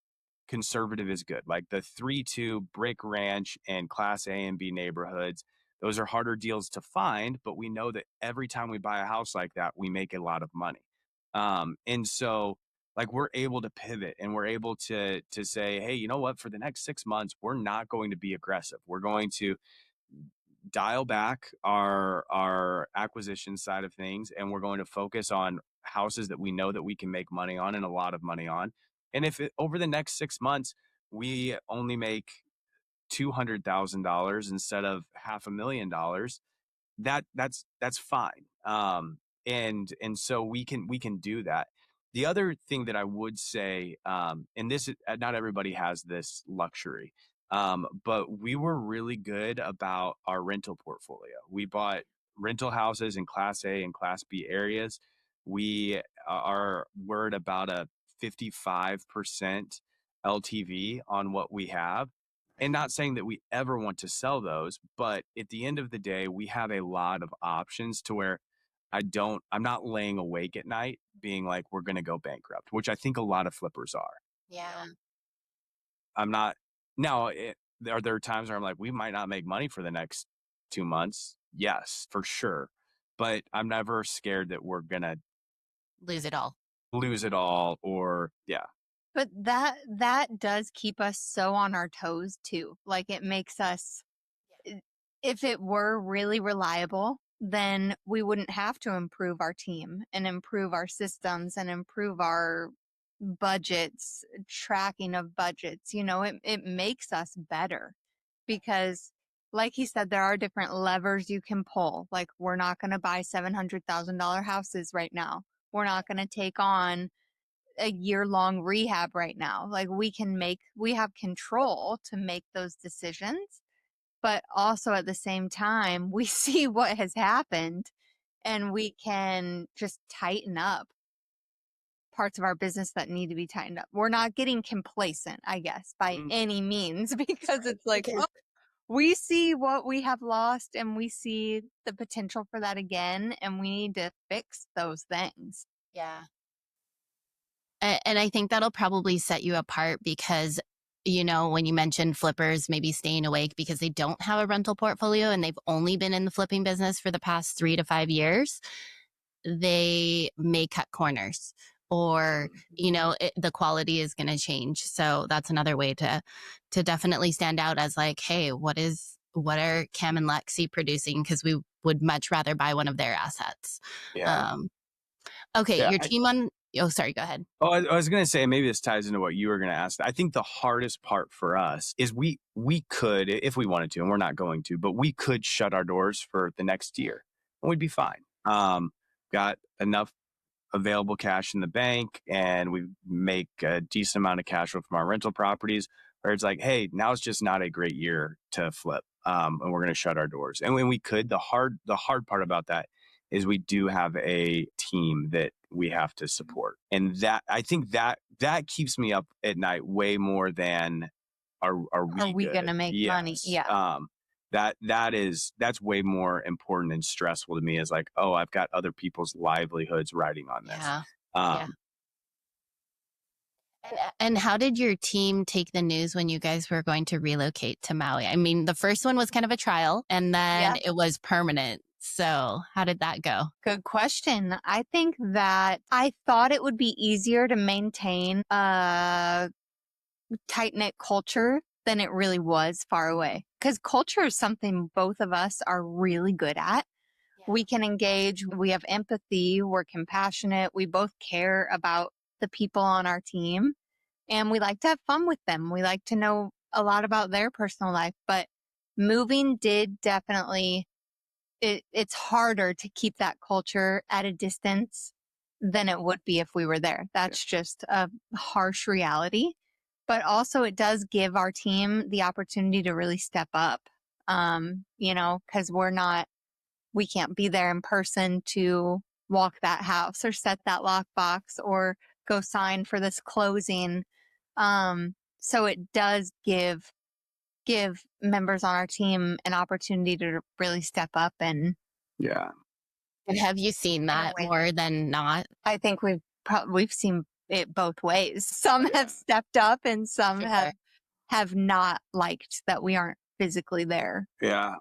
Speaker 5: conservative is good. Like the 3-2 brick ranch and class A and B neighborhoods, those are harder deals to find, but we know that every time we buy a house like that, we make a lot of money. And so, like, we're able to pivot, and we're able to say, hey, you know what, for the next 6 months, we're not going to be aggressive. We're going to dial back our acquisition side of things, and we're going to focus on houses that we know that we can make money on, and a lot of money on. And if over the next 6 months we only make $200,000 instead of $500,000, that's fine. And so we can do that. The other thing that I would say, and this, not everybody has this luxury, but we were really good about our rental portfolio. We bought rental houses in Class A and Class B areas. We're at about a 55% LTV on what we have. And not saying that we ever want to sell those, but at the end of the day, we have a lot of options to where I'm not laying awake at night being like, we're going to go bankrupt, which I think a lot of flippers are.
Speaker 2: Yeah.
Speaker 5: I'm not. Now, are there times where I'm like, we might not make money for the next 2 months? Yes, for sure. But I'm never scared that we're going to
Speaker 2: Lose it all.
Speaker 5: or yeah.
Speaker 1: But that does keep us so on our toes too. Like, it makes us, if it were really reliable, then we wouldn't have to improve our team and improve our systems and improve our budgets, tracking of budgets. It makes us better because, like he said, there are different levers you can pull. Like, we're not going to buy $700,000 houses right now. We're not going to take on a year-long rehab right now. Like, we have control to make those decisions, but also at the same time, we see what has happened and we can just tighten up parts of our business that need to be tightened up. We're not getting complacent, I guess, by any means, because it's like, we see what we have lost and we see the potential for that again, and we need to fix those things.
Speaker 2: Yeah. And I think that'll probably set you apart because, when you mentioned flippers maybe staying awake because they don't have a rental portfolio and they've only been in the flipping business for the past 3 to 5 years, they may cut corners or, the quality is going to change. So that's another way to definitely stand out as like, hey, what are Cam and Lexi producing? Because we would much rather buy one of their assets.
Speaker 5: Yeah.
Speaker 2: Okay.
Speaker 5: Yeah,
Speaker 2: your team on... Oh, sorry. Go ahead.
Speaker 5: Oh, I was going to say, maybe this ties into what you were going to ask. I think the hardest part for us is we could, if we wanted to, and we're not going to, but we could shut our doors for the next year and we'd be fine. Got enough available cash in the bank, and we make a decent amount of cash flow from our rental properties, where it's like, hey, now it's just not a great year to flip. And we're going to shut our doors. And when we could, the hard part about that is we do have a team that we have to support. And that, I think that keeps me up at night way more than are we
Speaker 1: going to make money? Yeah.
Speaker 5: That's way more important and stressful to me, is like, oh, I've got other people's livelihoods riding on this.
Speaker 2: Yeah. And how did your team take the news when you guys were going to relocate to Maui? I mean, the first one was kind of a trial and then it was permanent. So how did that go?
Speaker 1: Good question. I think that I thought it would be easier to maintain a tight-knit culture than it really was far away. Because culture is something both of us are really good at. Yeah. We can engage. We have empathy. We're compassionate. We both care about the people on our team. And we like to have fun with them. We like to know a lot about their personal life. But moving did definitely... It's harder to keep that culture at a distance than it would be if we were there. That's just a harsh reality. But also it does give our team the opportunity to really step up, because we can't be there in person to walk that house or set that lockbox or go sign for this closing. So it does give members on our team an opportunity to really step up. And
Speaker 5: Yeah.
Speaker 2: And have you seen that more than not?
Speaker 1: I think we've seen it both ways. Some have stepped up and some have not liked that we aren't physically there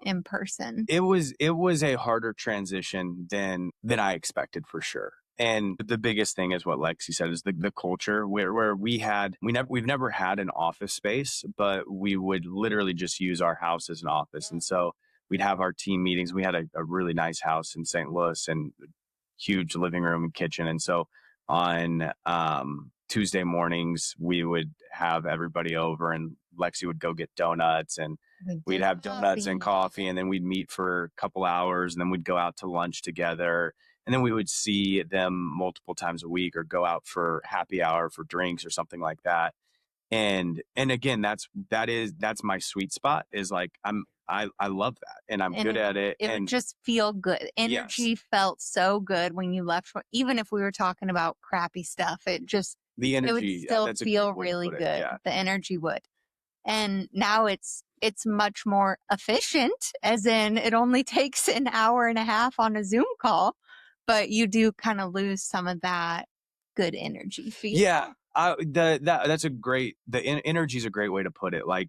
Speaker 1: in person.
Speaker 5: It was a harder transition than I expected, for sure. And the biggest thing is what Lexi said, is the culture where we've never had an office space, but we would literally just use our house as an office. And so we'd have our team meetings. We had a really nice house in St. Louis and huge living room and kitchen. And so on Tuesday mornings, we would have everybody over, and Lexi would go get donuts, and we'd have donuts and coffee, and then we'd meet for a couple hours, and then we'd go out to lunch together. And then we would see them multiple times a week, or go out for happy hour for drinks or something like that. And again, that's my sweet spot, is like, I love that, and I'm good at it.
Speaker 1: It would just feel good. Energy felt so good when you left. Even if we were talking about crappy stuff, the energy, it would still feel really good. Yeah. The energy would. And now it's much more efficient, as in it only takes an hour and a half on a Zoom call, but you do kind of lose some of that good energy feel.
Speaker 5: Yeah. That's the energy is a great way to put it. Like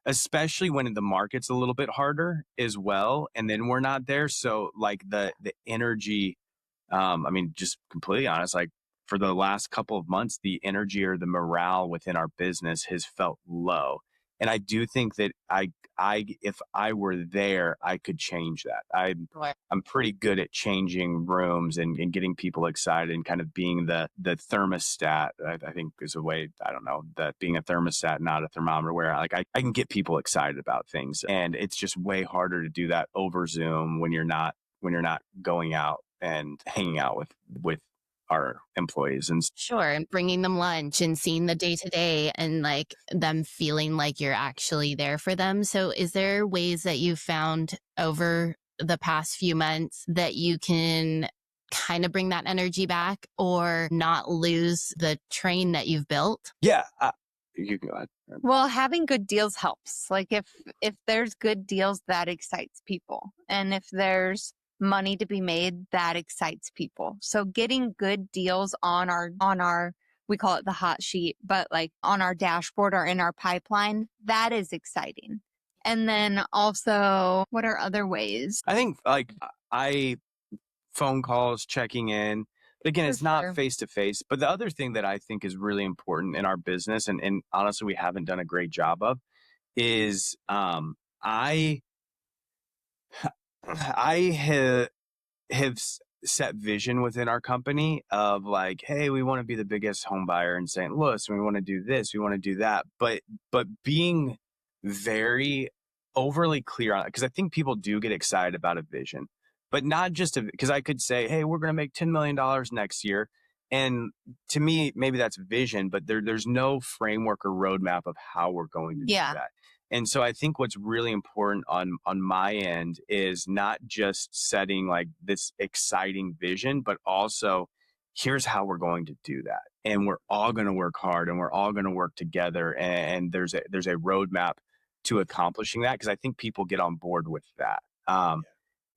Speaker 5: especially when the market's a little bit harder as well, and then we're not there. So like the energy, I mean, just completely honest, like for the last couple of months, the energy or the morale within our business has felt low. And I do think that if I were there, I could change that. I'm pretty good at changing rooms and getting people excited, and kind of being the thermostat. I think is a way, I don't know, that being a thermostat, not a thermometer, where like I can get people excited about things. And it's just way harder to do that over Zoom when you're not going out and hanging out with our employees. And
Speaker 2: sure, and bringing them lunch and seeing the day to day, and like them feeling like you're actually there for them. So is there ways that you've found over the past few months that you can kind of bring that energy back, or not lose the train that you've built?
Speaker 5: Yeah. You can go ahead.
Speaker 1: Well, having good deals helps. Like if there's good deals, that excites people. And if there's money to be made, that excites people. So getting good deals on our, we call it the hot sheet, but like on our dashboard or in our pipeline, that is exciting. And then also, what are other ways?
Speaker 5: I think like phone calls, checking in. But again, it's not face to face. But the other thing that I think is really important in our business, and honestly, we haven't done a great job of, is I have set vision within our company of like, hey, we want to be the biggest home buyer in St. Louis, and we want to do this, we want to do that, but being very overly clear on it, because I think people do get excited about a vision, but not just because I could say, hey, we're going to make $10 million next year, and to me, maybe that's vision, but there's no framework or roadmap of how we're going to do that. And so I think what's really important on my end is not just setting like this exciting vision, but also here's how we're going to do that. And we're all going to work hard, and we're all going to work together. And there's a roadmap to accomplishing that, because I think people get on board with that.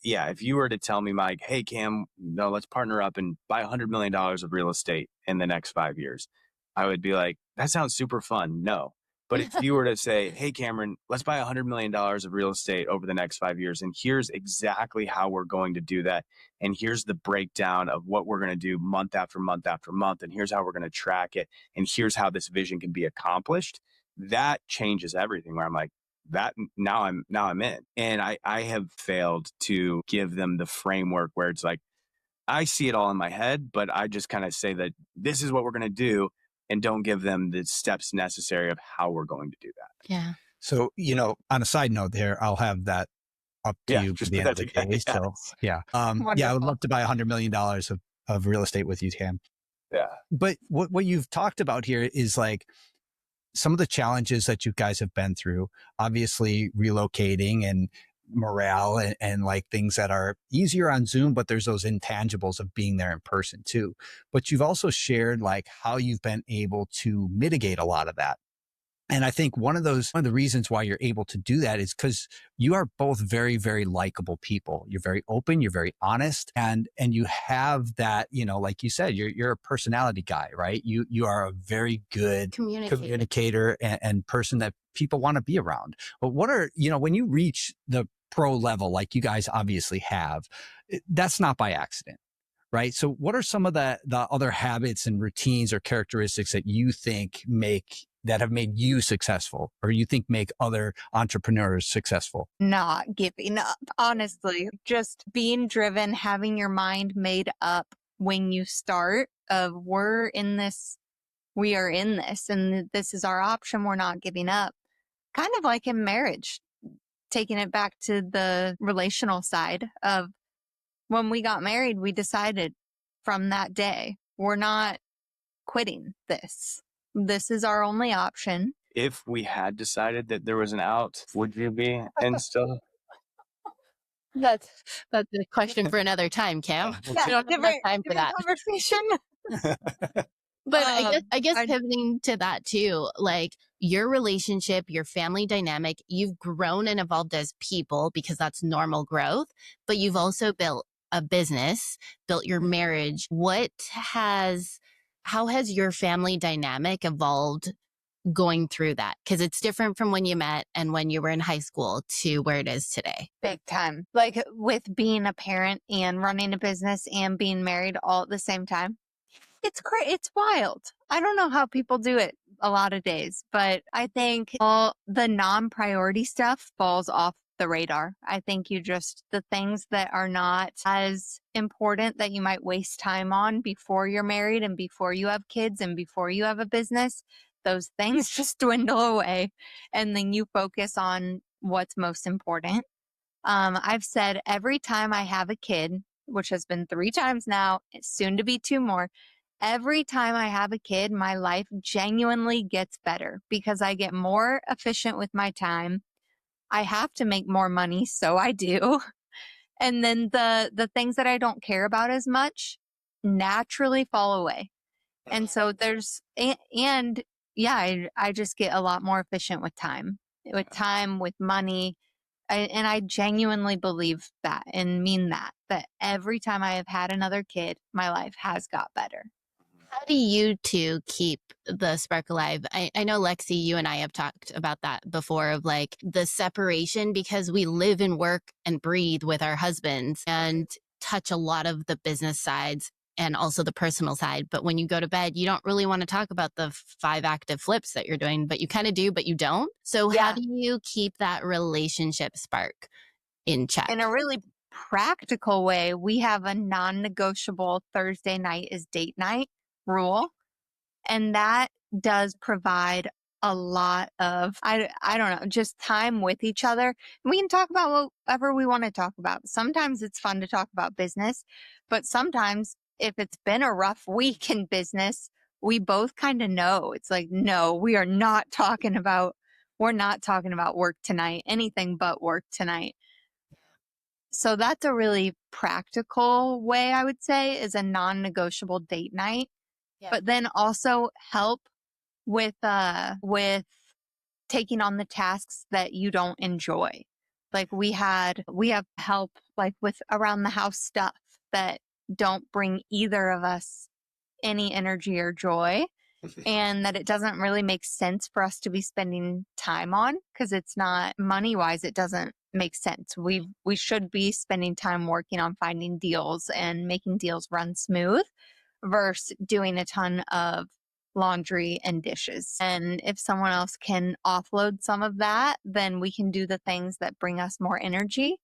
Speaker 5: Yeah, if you were to tell me, Mike, hey, Cam, no, let's partner up and buy $100 million of real estate in the next 5 years, I would be like, that sounds super fun. No. But if you were to say, hey, Cameron, let's buy $100 million of real estate over the next 5 years, and here's exactly how we're going to do that, and here's the breakdown of what we're going to do month after month after month, and here's how we're going to track it, and here's how this vision can be accomplished, that changes everything, where I'm like, that now I'm in. And I have failed to give them the framework where it's like, I see it all in my head, but I just kind of say that this is what we're going to do, and don't give them the steps necessary of how we're going to do that.
Speaker 2: Yeah.
Speaker 4: So, on a side note there, I'll have that up to you at the end of the day. So, yeah. I would love to buy $100 million of real estate with you, Cam.
Speaker 5: Yeah.
Speaker 4: But what you've talked about here is like some of the challenges that you guys have been through, obviously relocating and morale and like things that are easier on Zoom, but there's those intangibles of being there in person too. But you've also shared like how you've been able to mitigate a lot of that. And I think one of the reasons why you're able to do that is because you are both very, very likable people. You're very open, you're very honest, and you have that, like you said, you're a personality guy, right? You are a very good communicator and person that people want to be around. But what are, when you reach the pro level, like you guys obviously have, that's not by accident. Right. So what are some of the other habits and routines or characteristics that you think that have made you successful, or you think make other entrepreneurs successful?
Speaker 1: Not giving up, honestly. Just being driven, having your mind made up when you start of we are in this, and this is our option. We're not giving up. Kind of like in marriage, taking it back to the relational side of when we got married, we decided from that day, we're not quitting this. This is our only option.
Speaker 5: If we had decided that there was an out, would you be and still?
Speaker 2: That's a question for another time, Cam. We don't have enough time for that
Speaker 1: conversation.
Speaker 2: But I guess pivoting to that too, like your relationship, your family dynamic, you've grown and evolved as people because that's normal growth, but you've also built a business, built your marriage. How has your family dynamic evolved going through that? Because it's different from when you met and when you were in high school to where it is today.
Speaker 1: Big time. Like with being a parent and running a business and being married all at the same time. It's great. It's wild. I don't know how people do it a lot of days, but I think all the non-priority stuff falls off the radar. I think the things that are not as important that you might waste time on before you're married and before you have kids and before you have a business, those things just dwindle away. And then you focus on what's most important. I've said every time I have a kid, which has been 3 times now, it's soon to be 2 more. Every time I have a kid, my life genuinely gets better because I get more efficient with my time. I have to make more money, so I do. And then the things that I don't care about as much naturally fall away. And so I just get a lot more efficient with time, with money. And I genuinely believe that and mean that every time I have had another kid, my life has got better.
Speaker 2: How do you two keep the spark alive? I know, Lexi, you and I have talked about that before of like the separation because we live and work and breathe with our husbands and touch a lot of the business sides and also the personal side. But when you go to bed, you don't really want to talk about the 5 active flips that you're doing, but you kind of do, but you don't. So how do you keep that relationship spark in check?
Speaker 1: In a really practical way, we have a non-negotiable Thursday night is date night rule. And that does provide a lot of, I don't know, just time with each other. We can talk about whatever we want to talk about. Sometimes it's fun to talk about business, but sometimes if it's been a rough week in business, we both kind of know. It's like, no, we're not talking about work tonight, anything but work tonight. So that's a really practical way, I would say, is a non-negotiable date night. Yeah. But then also help with taking on the tasks that you don't enjoy. Like we have help like with around the house stuff that don't bring either of us any energy or joy. And that it doesn't really make sense for us to be spending time on because it's not money-wise, it doesn't make sense. We should be spending time working on finding deals and making deals run smooth versus doing a ton of laundry and dishes. And if someone else can offload some of that, then we can do the things that bring us more energy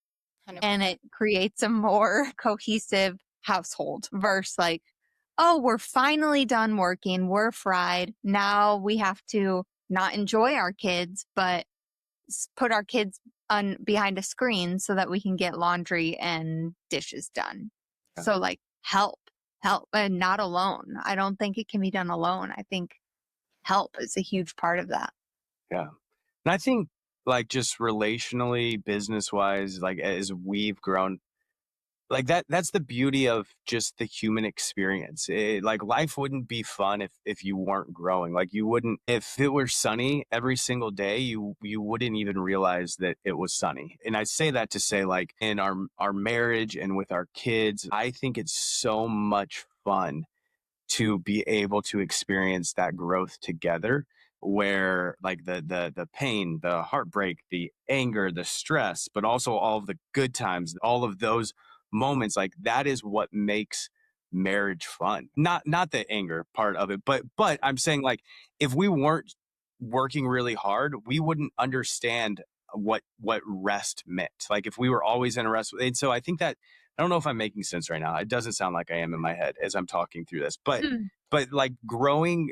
Speaker 1: 100%. And it creates a more cohesive household versus like, oh, we're finally done working. We're fried. Now we have to not enjoy our kids, but put our kids behind a screen so that we can get laundry and dishes done. Yeah. So like help, and not alone. I don't think it can be done alone. I think help is a huge part of that.
Speaker 5: Yeah. And I think like just relationally, business wise, like as we've grown, like that's the beauty of just the human experience. Like life wouldn't be fun if you weren't growing. Like you wouldn't, if it were sunny every single day, you wouldn't even realize that it was sunny. And I say that to say, like, in our marriage and with our kids, I think it's so much fun to be able to experience that growth together, where like the pain, the heartbreak, the anger, the stress, but also all of the good times, all of those moments, like that is what makes marriage fun. Not the anger part of it, but I'm saying, like, if we weren't working really hard, we wouldn't understand what rest meant. Like if we were always in a rest. And so I think that, I don't know if I'm making sense right now. It doesn't sound like I am in my head as I'm talking through this, but like growing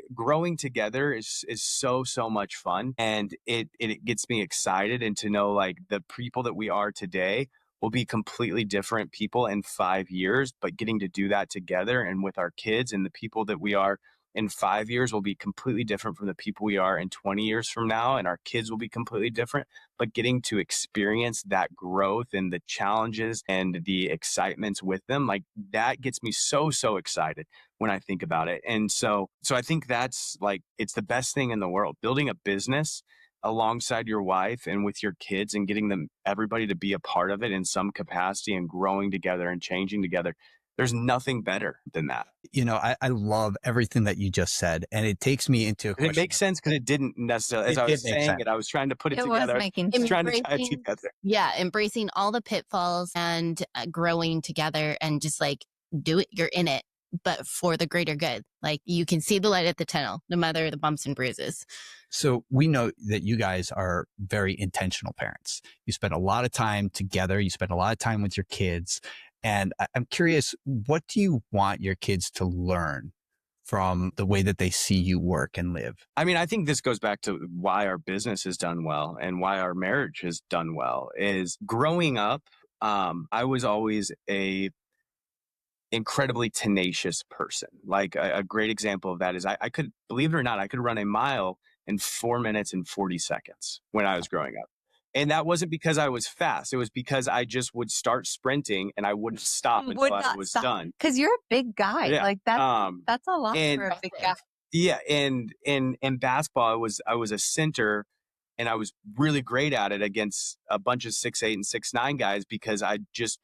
Speaker 5: together is so much fun, and it gets me excited. And to know like the people that we are today will be completely different people in 5 years, but getting to do that together and with our kids, and the people that we are in 5 years will be completely different from the people we are in 20 years from now, and our kids will be completely different. But getting to experience that growth and the challenges and the excitements with them, like that gets me so excited when I think about it. And so I think that's like, it's the best thing in the world, building a business alongside your wife and with your kids, and getting everybody to be a part of it in some capacity, and growing together and changing together. There's nothing better than that.
Speaker 4: You know, I love everything that you just said, and it takes me into a question.
Speaker 5: It makes sense because it didn't necessarily, as I was saying it, I was trying to put it together.
Speaker 1: Was making
Speaker 5: sense. Trying to tie it together.
Speaker 2: Yeah, embracing all the pitfalls and growing together, and just like do it. You're in it, but for the greater good. Like you can see the light at the tunnel, no matter the bumps and bruises.
Speaker 4: So we know that you guys are very intentional parents. You spend a lot of time together. You spend a lot of time with your kids. And I'm curious, what do you want your kids to learn from the way that they see you work and live?
Speaker 5: I mean, I think this goes back to why our business has done well and why our marriage has done well. Is growing up, I was always a incredibly tenacious person. Like a great example of that is I could, believe it or not, I could run a mile in 4 minutes and 40 seconds when I was growing up. And that wasn't because I was fast. It was because I just would start sprinting and I wouldn't stop until I was done.
Speaker 1: Because you're a big guy.
Speaker 5: Yeah.
Speaker 1: Like that's a lot for a big guy.
Speaker 5: Yeah. And in basketball, I was a center, and I was really great at it against a bunch of 6'8" and 6'9" guys, because I just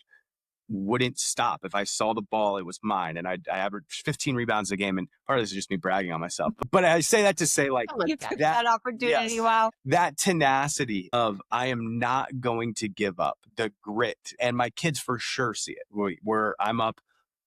Speaker 5: wouldn't stop. If I saw the ball, it was mine. And I averaged 15 rebounds a game. And part of this is just me bragging on myself. But I say that to say, like,
Speaker 1: you took that opportunity. Yes, wow.
Speaker 5: That tenacity of, I am not going to give up, the grit. And my kids for sure see it. I'm up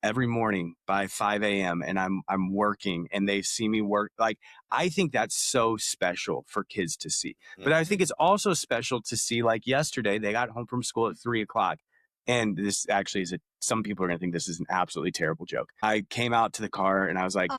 Speaker 5: every morning by 5 a.m. and I'm working, and they see me work. Like, I think that's so special for kids to see. But I think it's also special to see, like yesterday, they got home from school at 3 o'clock. And this actually is some people are going to think this is an absolutely terrible joke. I came out to the car and I was like, I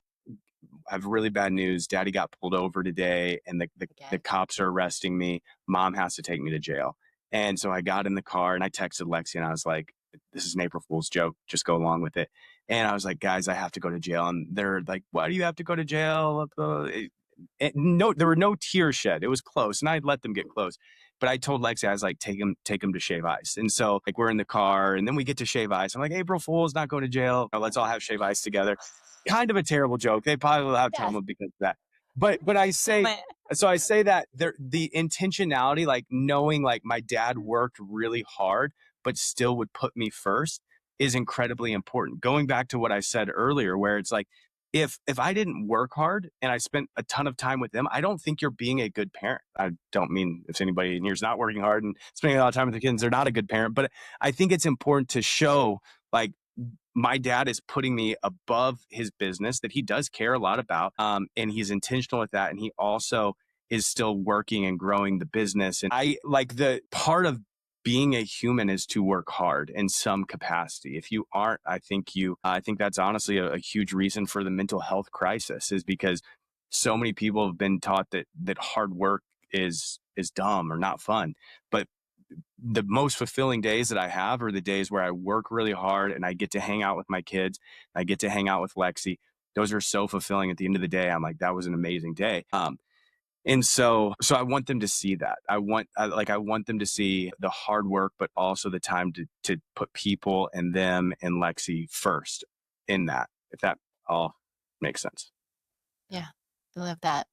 Speaker 5: have really bad news. Daddy got pulled over today, and the cops are arresting me. Mom has to take me to jail. And so I got in the car and I texted Lexi, and I was like, this is an April Fool's joke. Just go along with it. And I was like, guys, I have to go to jail. And they're like, why do you have to go to jail? No, there were no tears shed. It was close, and I'd let them get close. But I told Lexi, I was like, take him to Shave Ice. And so like we're in the car, and then we get to Shave Ice. I'm like, April Fool's, not go to jail. Let's all have Shave Ice together. Kind of a terrible joke. They probably will have trauma because of that. But I say, so I say that the intentionality, like knowing like my dad worked really hard, but still would put me first, is incredibly important. Going back to what I said earlier, where it's like, if I didn't work hard and I spent a ton of time with them, I don't think you're being a good parent. I don't mean if anybody in here is not working hard and spending a lot of time with the kids, they're not a good parent. But I think it's important to show, like, my dad is putting me above his business that he does care a lot about. And he's intentional with that. And he also is still working and growing the business. And I like, the part of being a human is to work hard in some capacity. If you aren't, I think that's honestly a huge reason for the mental health crisis, is because so many people have been taught that hard work is dumb or not fun. But the most fulfilling days that I have are the days where I work really hard and I get to hang out with my kids. I get to hang out with Lexi. Those are so fulfilling. At the end of the day, I'm like, that was an amazing day. And so I want them to see that. I want them to see the hard work, but also the time to put people and them and Lexi first in that, if that all makes sense.
Speaker 2: Yeah, I love that.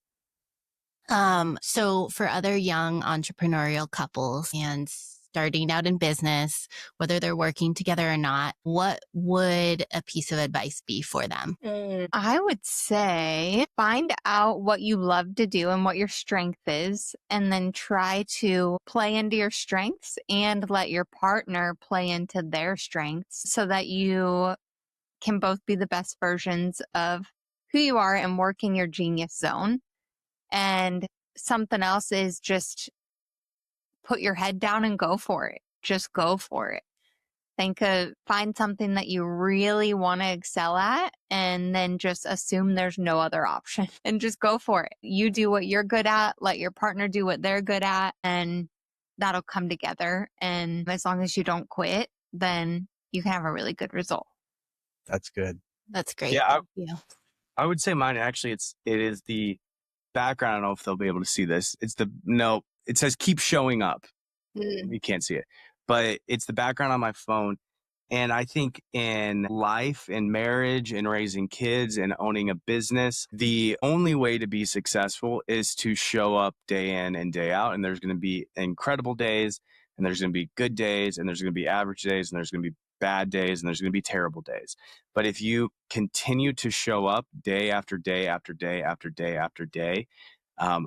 Speaker 2: So for other young entrepreneurial couples and starting out in business, whether they're working together or not, what would a piece of advice be for them?
Speaker 1: I would say find out what you love to do and what your strength is, and then try to play into your strengths and let your partner play into their strengths so that you can both be the best versions of who you are and work in your genius zone. And something else is just put your head down and go for it. Just go for it. Find something that you really want to excel at, and then just assume there's no other option and just go for it. You do what you're good at, let your partner do what they're good at, and that'll come together. And as long as you don't quit, then you can have a really good result.
Speaker 4: That's good.
Speaker 2: That's great.
Speaker 5: Yeah,
Speaker 2: Thank you.
Speaker 5: I would say mine actually it is the background. I don't know if they'll be able to see this. It says keep showing up. You can't see it, but it's the background on my phone. And I think in life, in marriage, in raising kids and owning a business, the only way to be successful is to show up day in and day out. And there's going to be incredible days, and there's going to be good days, and there's going to be average days, and there's going to be bad days, and there's going to be terrible days. But if you continue to show up day after day after day after day after day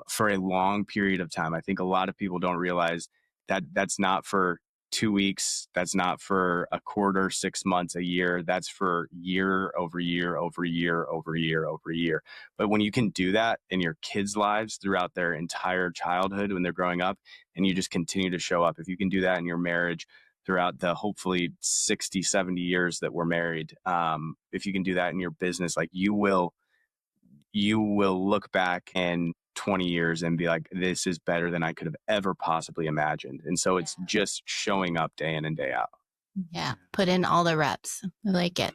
Speaker 5: for a long period of time, I think a lot of people don't realize that that's not for 2 weeks. That's not for a quarter, 6 months, a year. That's for year over year over year over year over year. But when you can do that in your kids' lives throughout their entire childhood when they're growing up, and you just continue to show up, if you can do that in your marriage throughout the hopefully 60, 70 years that we're married, if you can do that in your business, like you will look back in 20 years and be like, this is better than I could have ever possibly imagined. And so it's just showing up day in and day out.
Speaker 2: Yeah. Put in all the reps. I like it.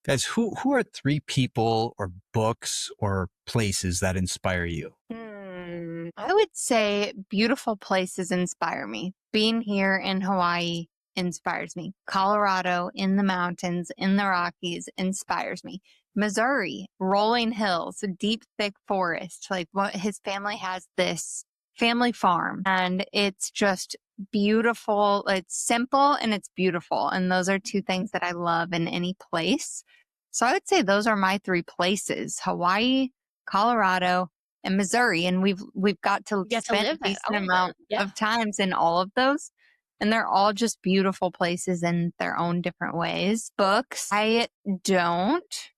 Speaker 4: Guys, who are 3 people or books or places that inspire you?
Speaker 1: I would say beautiful places inspire me. Being here in Hawaii inspires me. Colorado, in the mountains, in the Rockies, inspires me. Missouri, rolling hills, deep, thick forest. Like what his family has, this family farm, and it's just beautiful. It's simple and it's beautiful. And those are 2 things that I love in any place. So I would say those are my 3 places: Hawaii, Colorado, and Missouri. And we've got to spend a decent amount of times in all of those. And they're all just beautiful places in their own different ways. Books, I don't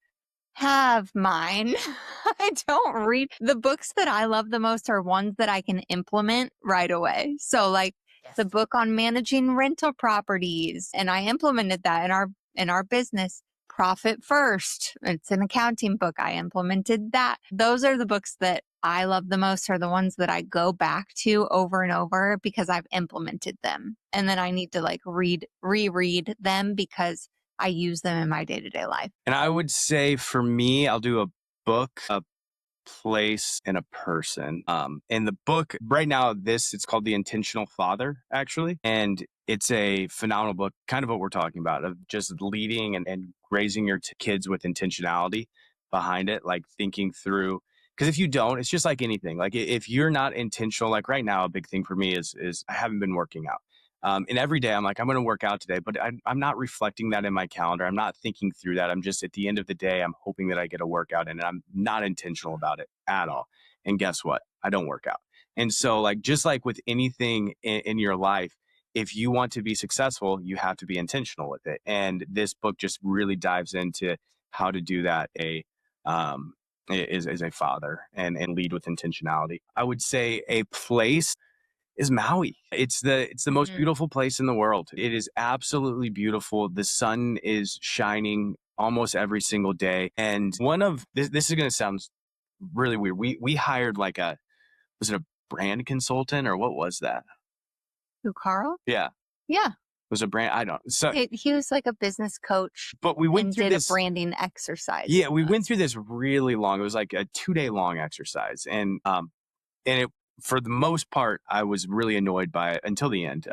Speaker 1: have mine. I don't read. The books that I love the most are ones that I can implement right away. So like the book on managing rental properties, and I implemented that in our business. Profit First. It's an accounting book. I implemented that. Those are the books that I love the most, are the ones that I go back to over and over because I've implemented them. And then I need to like reread them because I use them in my day-to-day life.
Speaker 5: And I would say for me, I'll do a book, a place, and a person. And the book right now, it's called The Intentional Father, actually. And it's a phenomenal book, kind of what we're talking about, of just leading and raising your kids with intentionality behind it, like thinking through. Because if you don't, it's just like anything. Like if you're not intentional, like right now, a big thing for me is I haven't been working out. And every day I'm like, I'm going to work out today, but I'm not reflecting that in my calendar. I'm not thinking through that. I'm just, at the end of the day, I'm hoping that I get a workout in, and I'm not intentional about it at all. And guess what? I don't work out. And so like, just like with anything in your life, if you want to be successful, you have to be intentional with it. And this book just really dives into how to do that as a father and lead with intentionality. I would say a place is Maui. It's the most beautiful place in the world. It is absolutely beautiful. The sun is shining almost every single day. And one of this is going to sound really weird. We hired was it a brand consultant or what was that?
Speaker 1: Who, Carl?
Speaker 5: Yeah.
Speaker 1: Yeah.
Speaker 5: It was a brand. I don't. So
Speaker 1: he was like a business coach.
Speaker 5: But we went through
Speaker 1: did
Speaker 5: this
Speaker 1: a branding exercise.
Speaker 5: Yeah, we went through this really long. It was like a 2-day long exercise, and for the most part, I was really annoyed by it until the end.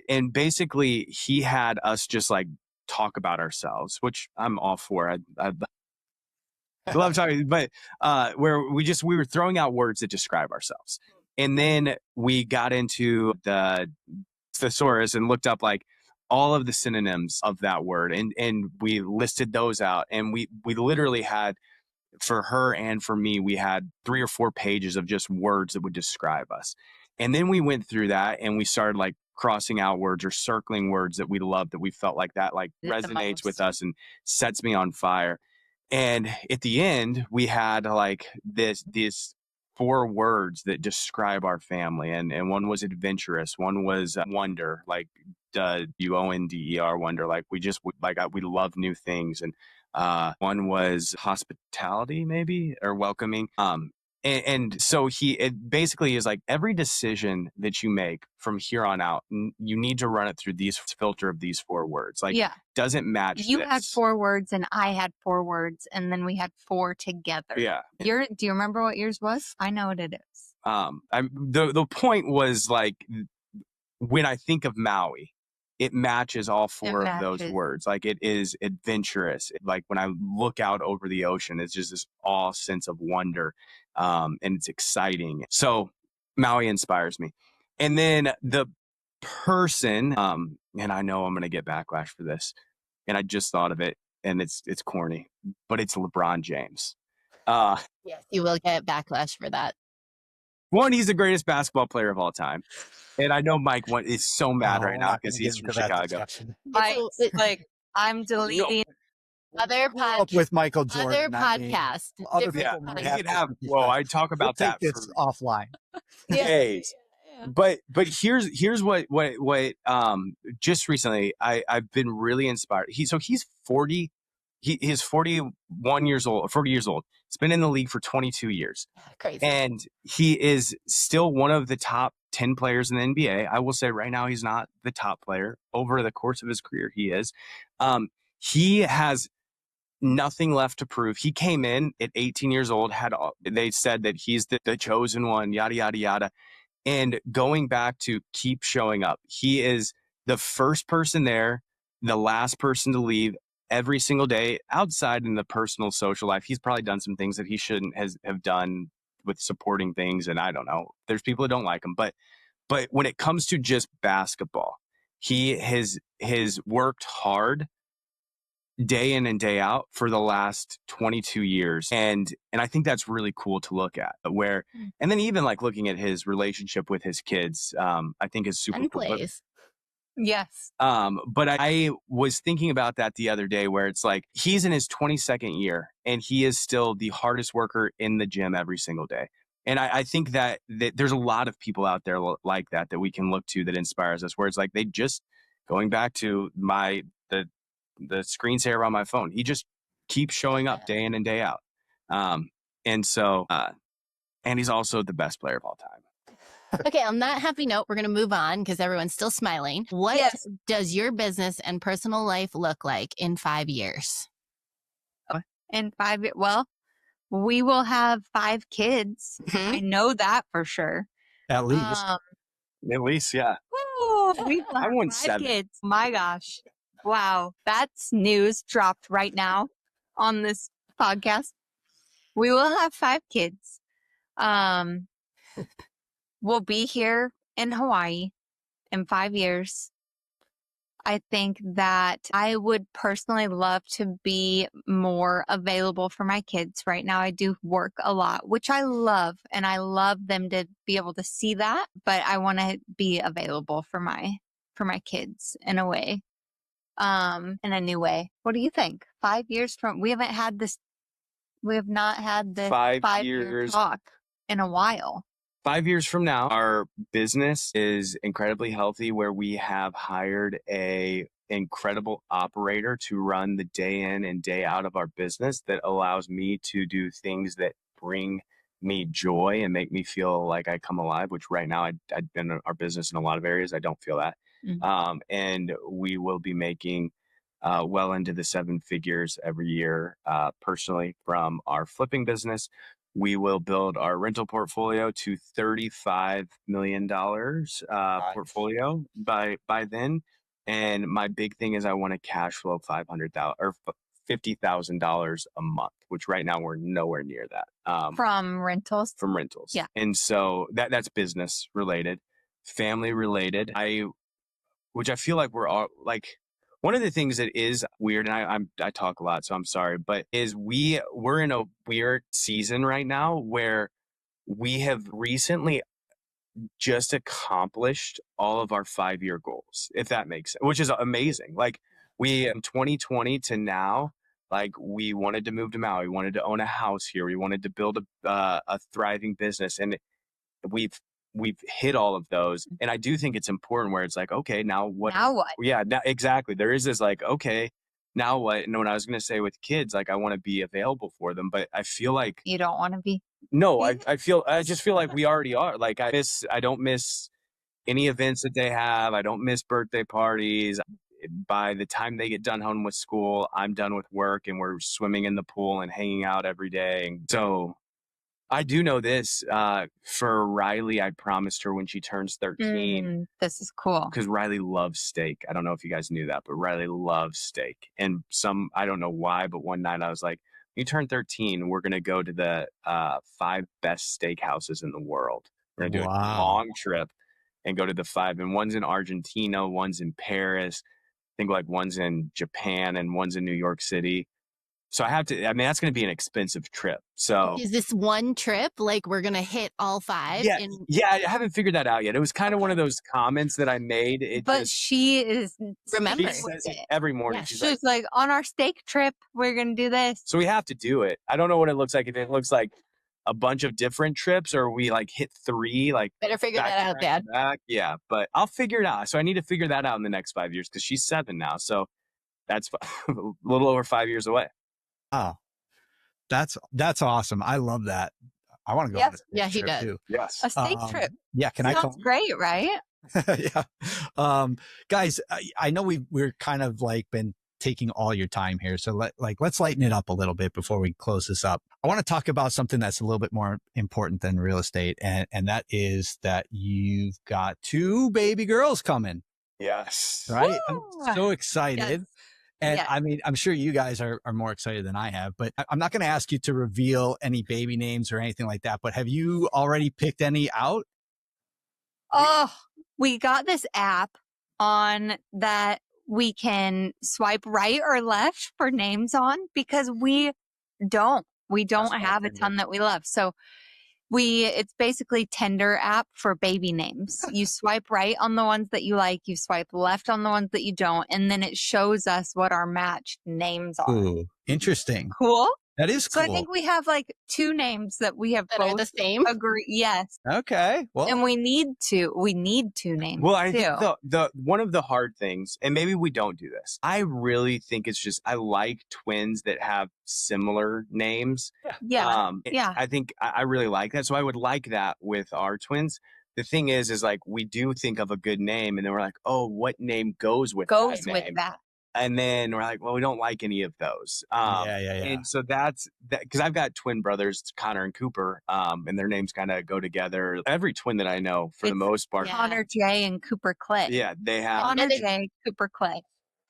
Speaker 5: And basically he had us just like talk about ourselves, which I'm all for. I love talking, but where we were throwing out words that describe ourselves. And then we got into the thesaurus and looked up like all of the synonyms of that word. And we listed those out. And we literally had, for her and for me, we had 3 or 4 pages of just words that would describe us. And then we went through that and we started like crossing out words or circling words that we loved, that we felt like that like resonates with us and sets me on fire. And at the end, we had like these 4 words that describe our family. And one was adventurous. One was wonder, like WONDER, wonder. Like we love new things. And one was hospitality, maybe, or welcoming. And so it basically is like every decision that you make from here on out, you need to run it through these filter of these 4 words. Like, doesn't match.
Speaker 1: You had 4 words and I had 4 words, and then we had 4 together.
Speaker 5: Yeah.
Speaker 1: Do you remember what yours was? I know what it is.
Speaker 5: The point was like, when I think of Maui, it matches all 4 of those words. Like it is adventurous. Like when I look out over the ocean, it's just this awe sense of wonder. And it's exciting. So Maui inspires me. And then the person, and I know I'm going to get backlash for this, and I just thought of it, and it's corny, but it's LeBron James.
Speaker 2: Yes, you will get backlash for that.
Speaker 5: One, he's the greatest basketball player of all time. And I know Mike is so mad right now because he's from Chicago.
Speaker 1: Like, I'm deleting
Speaker 2: other
Speaker 4: with Michael Jordan.
Speaker 2: Other podcast.
Speaker 4: Other people
Speaker 5: I talk about that
Speaker 4: for offline.
Speaker 5: Days. But here's what just recently I've been really inspired. He's 40. He's 41 years old, 40 years old. He's been in the league for 22 years.
Speaker 2: Crazy. And
Speaker 5: he is still one of the top 10 players in the NBA. I will say right now, he's not the top player. Over the course of his career, he is. He has nothing left to prove. He came in at 18 years old, they said that he's the chosen one, yada, yada, yada. And going back to keep showing up, he is the first person there, the last person to leave every single day. Outside in the personal social life, he's probably done some things that he shouldn't have done with supporting things. And I don't know, there's people that don't like him, but when it comes to just basketball, he has worked hard day in and day out for the last 22 years. And I think that's really cool to look at, and then even like looking at his relationship with his kids, I think is super cool.
Speaker 1: Yes.
Speaker 5: But I was thinking about that the other day, where it's like, he's in his 22nd year and he is still the hardest worker in the gym every single day. And I think that there's a lot of people out there like that we can look to that inspires us, where it's like, they just, going back to the screensaver on my phone, he just keeps showing up day in and day out. And so, and he's also the best player of all time.
Speaker 2: Okay, on that happy note, we're going to move on because everyone's still smiling. What does your business and personal life look like in 5 years?
Speaker 1: In 5 years, well, we will have 5 kids.
Speaker 2: Mm-hmm.
Speaker 1: I know that for sure.
Speaker 4: At least.
Speaker 5: At least, yeah.
Speaker 1: I
Speaker 5: want
Speaker 1: 5
Speaker 5: 7
Speaker 1: kids. My gosh. Wow. That's news dropped right now on this podcast. We will have 5 kids. We'll be here in Hawaii in 5 years. I think that I would personally love to be more available for my kids. Right now, I do work a lot, which I love, and I love them to be able to see that, but I want to be available for my kids in a way, in a new way. What do you think? 5 years from, we have not had this 5-year talk in a while.
Speaker 5: 5 years from now, our business is incredibly healthy, where we have hired a incredible operator to run the day in and day out of our business, that allows me to do things that bring me joy and make me feel like I come alive, which right now I've been in our business in a lot of areas, I don't feel that. Mm-hmm. And we will be making well into the 7 figures every year, personally, from our flipping business. we will build our rental portfolio to $35 million portfolio by then. And my big thing is I want to cash flow $500,000 or $50,000 a month, which right now we're nowhere near that.
Speaker 1: From rentals.
Speaker 5: From rentals.
Speaker 1: Yeah.
Speaker 5: And so that's business related, family related. Which I feel like we're all like, one of the things that is weird, and I talk a lot, so I'm sorry, but is we're in a weird season right now where we have recently just accomplished all of our 5-year goals, if that makes sense, which is amazing. Like we, in 2020 to now, like we wanted to move to Maui, we wanted to own a house here, we wanted to build a thriving business, and we've hit all of those. And I do think it's important where it's like, okay, now what?
Speaker 1: Now what?
Speaker 5: Yeah, exactly. There is this like, okay, now what? And when I was going to say with kids, like I want to be available for them, but I feel like
Speaker 1: You don't want to be.
Speaker 5: no, I just feel like we already are. Like I don't miss any events that they have. I don't miss birthday parties. By the time they get done home with school, I'm done with work and we're swimming in the pool and hanging out every day. And so I do know this, for Riley, I promised her when she turns 13.
Speaker 1: This is cool.
Speaker 5: Because Riley loves steak. I don't know if you guys knew that, but Riley loves steak. And I don't know why, but one night I was like, when you turn 13, we're going to go to the 5 best steakhouses in the world. We're going to do a long trip and go to the 5. And one's in Argentina, one's in Paris. I think like one's in Japan and one's in New York City. So that's going to be an expensive trip. So
Speaker 2: is this one trip like we're going to hit all 5?
Speaker 5: Yeah, I haven't figured that out yet. It was kind of one of those comments that I made.
Speaker 1: She is
Speaker 2: remembering.
Speaker 5: She says it every morning.
Speaker 1: Yeah, she's like, on our steak trip, we're going to do this.
Speaker 5: So we have to do it. I don't know what it looks like. If it looks like a bunch of different trips or we like hit 3, like
Speaker 2: better figure that out, Dad.
Speaker 5: Yeah, but I'll figure it out. So I need to figure that out in the next 5 years because she's 7 now. So that's a little over 5 years away.
Speaker 4: Oh, that's awesome. I love that. I want to go on a steak
Speaker 2: he
Speaker 4: trip
Speaker 2: does.
Speaker 4: too.
Speaker 5: Yes.
Speaker 1: A steak trip.
Speaker 4: Yeah, can
Speaker 1: Sounds
Speaker 4: I come?
Speaker 1: great, right?
Speaker 4: Yeah. Guys, I know we're kind of like been taking all your time here. So let's lighten it up a little bit before we close this up. I want to talk about something that's a little bit more important than real estate. And that is that you've got 2 baby girls coming.
Speaker 5: Yes.
Speaker 4: Right.
Speaker 1: Woo!
Speaker 4: I'm so excited.
Speaker 1: Yes.
Speaker 4: And
Speaker 1: Yes.
Speaker 4: I mean, I'm sure you guys are more excited than I have, but I'm not going to ask you to reveal any baby names or anything like that. But have you already picked any out?
Speaker 1: Oh, we got this app on that we can swipe right or left for names on because we don't have a ton that we love. So it's basically Tinder app for baby names. You swipe right on the ones that you like, you swipe left on the ones that you don't, and then it shows us what our matched names are.
Speaker 4: Ooh, interesting.
Speaker 1: Cool.
Speaker 4: That is cool.
Speaker 1: So I think we have like 2 names that we have
Speaker 2: That
Speaker 1: both
Speaker 2: are the same.
Speaker 1: agree. Yes.
Speaker 4: Okay. Well,
Speaker 1: And we need 2 names.
Speaker 5: Well, I
Speaker 1: too.
Speaker 5: think the one of the hard things, and maybe we don't do this, I really think it's just, I like twins that have similar names.
Speaker 1: Yeah. Yeah.
Speaker 5: I think I really like that. So I would like that with our twins. The thing is like, we do think of a good name and then we're like, oh, what name goes with that name? And then we're like, well, we don't like any of those.
Speaker 4: yeah.
Speaker 5: And so that's that, because I've got twin brothers, Connor and Cooper, and their names kind of go together. Every twin that I know, for the most part.
Speaker 1: Connor J and Cooper Clay.
Speaker 5: Yeah, they have.
Speaker 1: Connor J, Cooper Clay.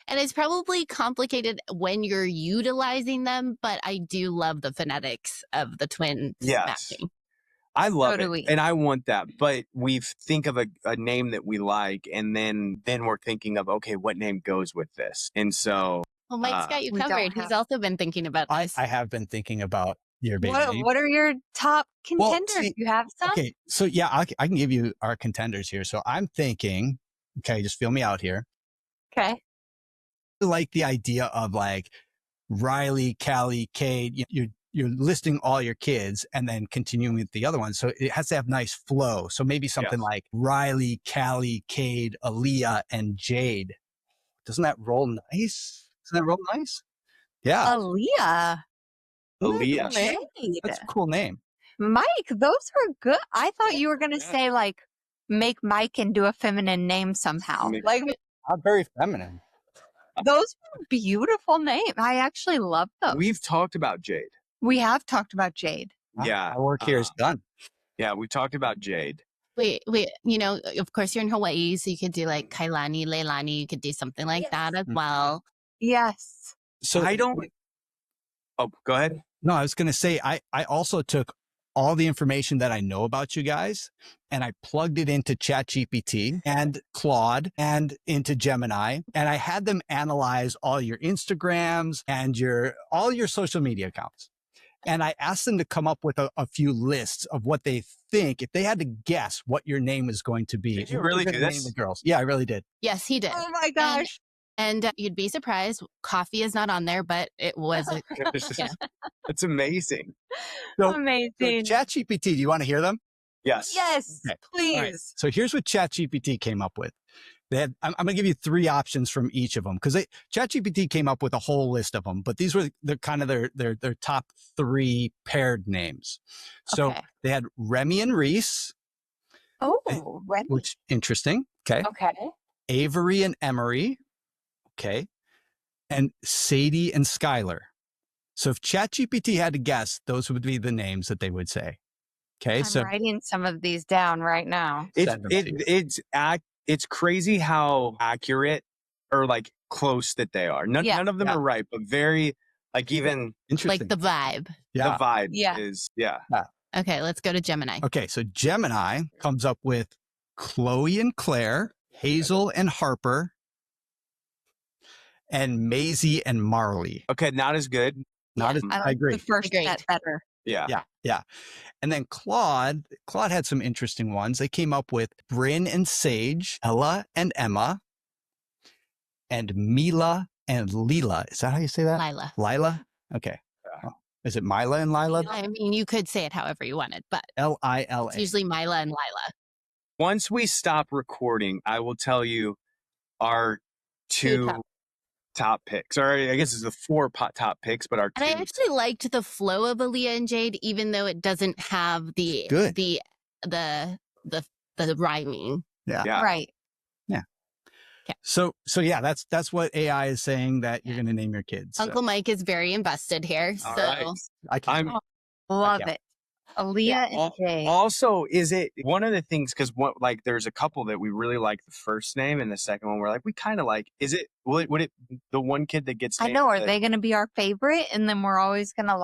Speaker 2: And it's probably complicated when you're utilizing them, but I do love the phonetics of the twins matching.
Speaker 5: I love it.
Speaker 1: We.
Speaker 5: And I want that. But we think of a name that we like, and then we're thinking of, okay, what name goes with this? And so.
Speaker 2: Well, Mike's got you covered. He's also been thinking about this.
Speaker 4: I have been thinking about your baby name.
Speaker 1: What are your top contenders?
Speaker 4: Well, see,
Speaker 1: you have some?
Speaker 4: Okay. So yeah, I can give you our contenders here. So I'm thinking, okay, just feel me out here.
Speaker 1: Okay.
Speaker 4: I like the idea of like Riley, Callie, Cade, you're listing all your kids and then continuing with the other ones. So it has to have nice flow. So maybe something like Riley, Callie, Cade, Aaliyah, and Jade. Doesn't that roll nice? Doesn't that roll nice? Yeah.
Speaker 1: Aaliyah.
Speaker 4: That's a cool name.
Speaker 1: Mike, those are good. I thought you were going to say like make Mike into a feminine name somehow. Like
Speaker 4: Not very feminine.
Speaker 1: those were beautiful names. I actually love those.
Speaker 5: We've talked about Jade.
Speaker 1: We have talked about Jade.
Speaker 5: Yeah.
Speaker 4: Our work here is done.
Speaker 5: Yeah, we talked about Jade.
Speaker 2: Wait, of course you're in Hawaii, so you could do like Kailani, Leilani, you could do something like that as well.
Speaker 1: Yes.
Speaker 4: So
Speaker 5: I don't. Oh, go ahead.
Speaker 4: No, I was going to say, I also took all the information that I know about you guys and I plugged it into ChatGPT and Claude and into Gemini. And I had them analyze all your Instagrams and all your social media accounts. And I asked them to come up with a few lists of what they think, if they had to guess what your name is going to be.
Speaker 5: Did you really do this?
Speaker 4: The girls. Yeah, I really did.
Speaker 2: Yes, he did.
Speaker 1: Oh my gosh.
Speaker 2: And you'd be surprised. Coffee is not on there, but it was. Yeah.
Speaker 5: It's amazing.
Speaker 4: So
Speaker 1: Amazing.
Speaker 4: ChatGPT, do you want to hear them?
Speaker 5: Yes.
Speaker 1: Yes,
Speaker 4: Okay.
Speaker 1: please.
Speaker 4: All right. So here's what ChatGPT came up with. I'm going to give you 3 options from each of them because ChatGPT came up with a whole list of them, but these were their top 3 paired names. So they had Remy and Reese.
Speaker 1: Oh, Remy.
Speaker 4: Which interesting. Okay.
Speaker 1: Okay.
Speaker 4: Avery and Emery. Okay. And Sadie and Skylar. So if ChatGPT had to guess, those would be the names that they would say. Okay.
Speaker 1: I'm writing some of these down right now.
Speaker 5: It's crazy how accurate or like close that they are. None of them are right, but very like even
Speaker 4: interesting.
Speaker 2: Like the vibe.
Speaker 4: Yeah.
Speaker 5: The vibe is
Speaker 2: Okay, let's go to Gemini.
Speaker 4: Okay. So Gemini comes up with Chloe and Claire, Hazel and Harper, and Maisie and Marley.
Speaker 5: Okay, not as good.
Speaker 4: I agree.
Speaker 1: The first set better.
Speaker 5: Yeah.
Speaker 4: And then Claude had some interesting ones. They came up with Bryn and Sage, Ella and Emma, and Mila and Lila. Is that how you say that? Lila? Okay. Oh. Is it Mila and Lila?
Speaker 2: I mean, you could say it however you wanted, but
Speaker 4: Lila.
Speaker 2: it's usually Mila and Lila.
Speaker 5: Once we stop recording, I will tell you our 2 top picks, or I guess it's the 4 top picks, but our 2.
Speaker 2: And I actually liked the flow of Aaliyah and Jade, even though it doesn't have the rhyming.
Speaker 4: Yeah.
Speaker 1: Right.
Speaker 4: Yeah.
Speaker 2: Okay.
Speaker 4: So yeah, that's what AI is saying that you're going to name your kids.
Speaker 2: Uncle Mike is very invested here.
Speaker 5: All
Speaker 2: So
Speaker 5: right.
Speaker 1: Love it. Aaliyah and Jade.
Speaker 5: Also, is it one of the things, because there's a couple that we really like the first name and the second one we're like, we kind of like, would it the one kid that gets named,
Speaker 1: I know, are they going to be our favorite? And then we're always going to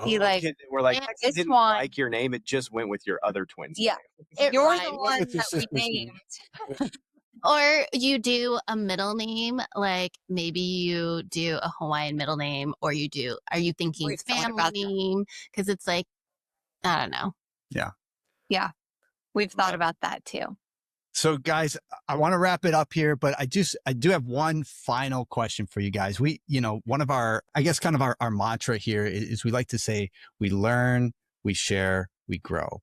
Speaker 1: be like,
Speaker 5: we're like,
Speaker 1: yeah,
Speaker 5: it
Speaker 1: this
Speaker 5: didn't
Speaker 1: one.
Speaker 5: like your name, it just went with your other twins.
Speaker 1: Yeah.
Speaker 2: it
Speaker 1: You're
Speaker 2: rhymes.
Speaker 1: the one that we named.
Speaker 2: Or you do a middle name, like maybe you do a Hawaiian middle name, or are you thinking
Speaker 1: We've thought
Speaker 2: family
Speaker 1: about that.
Speaker 2: name? Because it's like, I don't know.
Speaker 1: Yeah. We've thought about that too.
Speaker 4: So guys, I want to wrap it up here, but I do have one final question for you guys. One of our, I guess kind of our mantra here is we like to say, we learn, we share, we grow.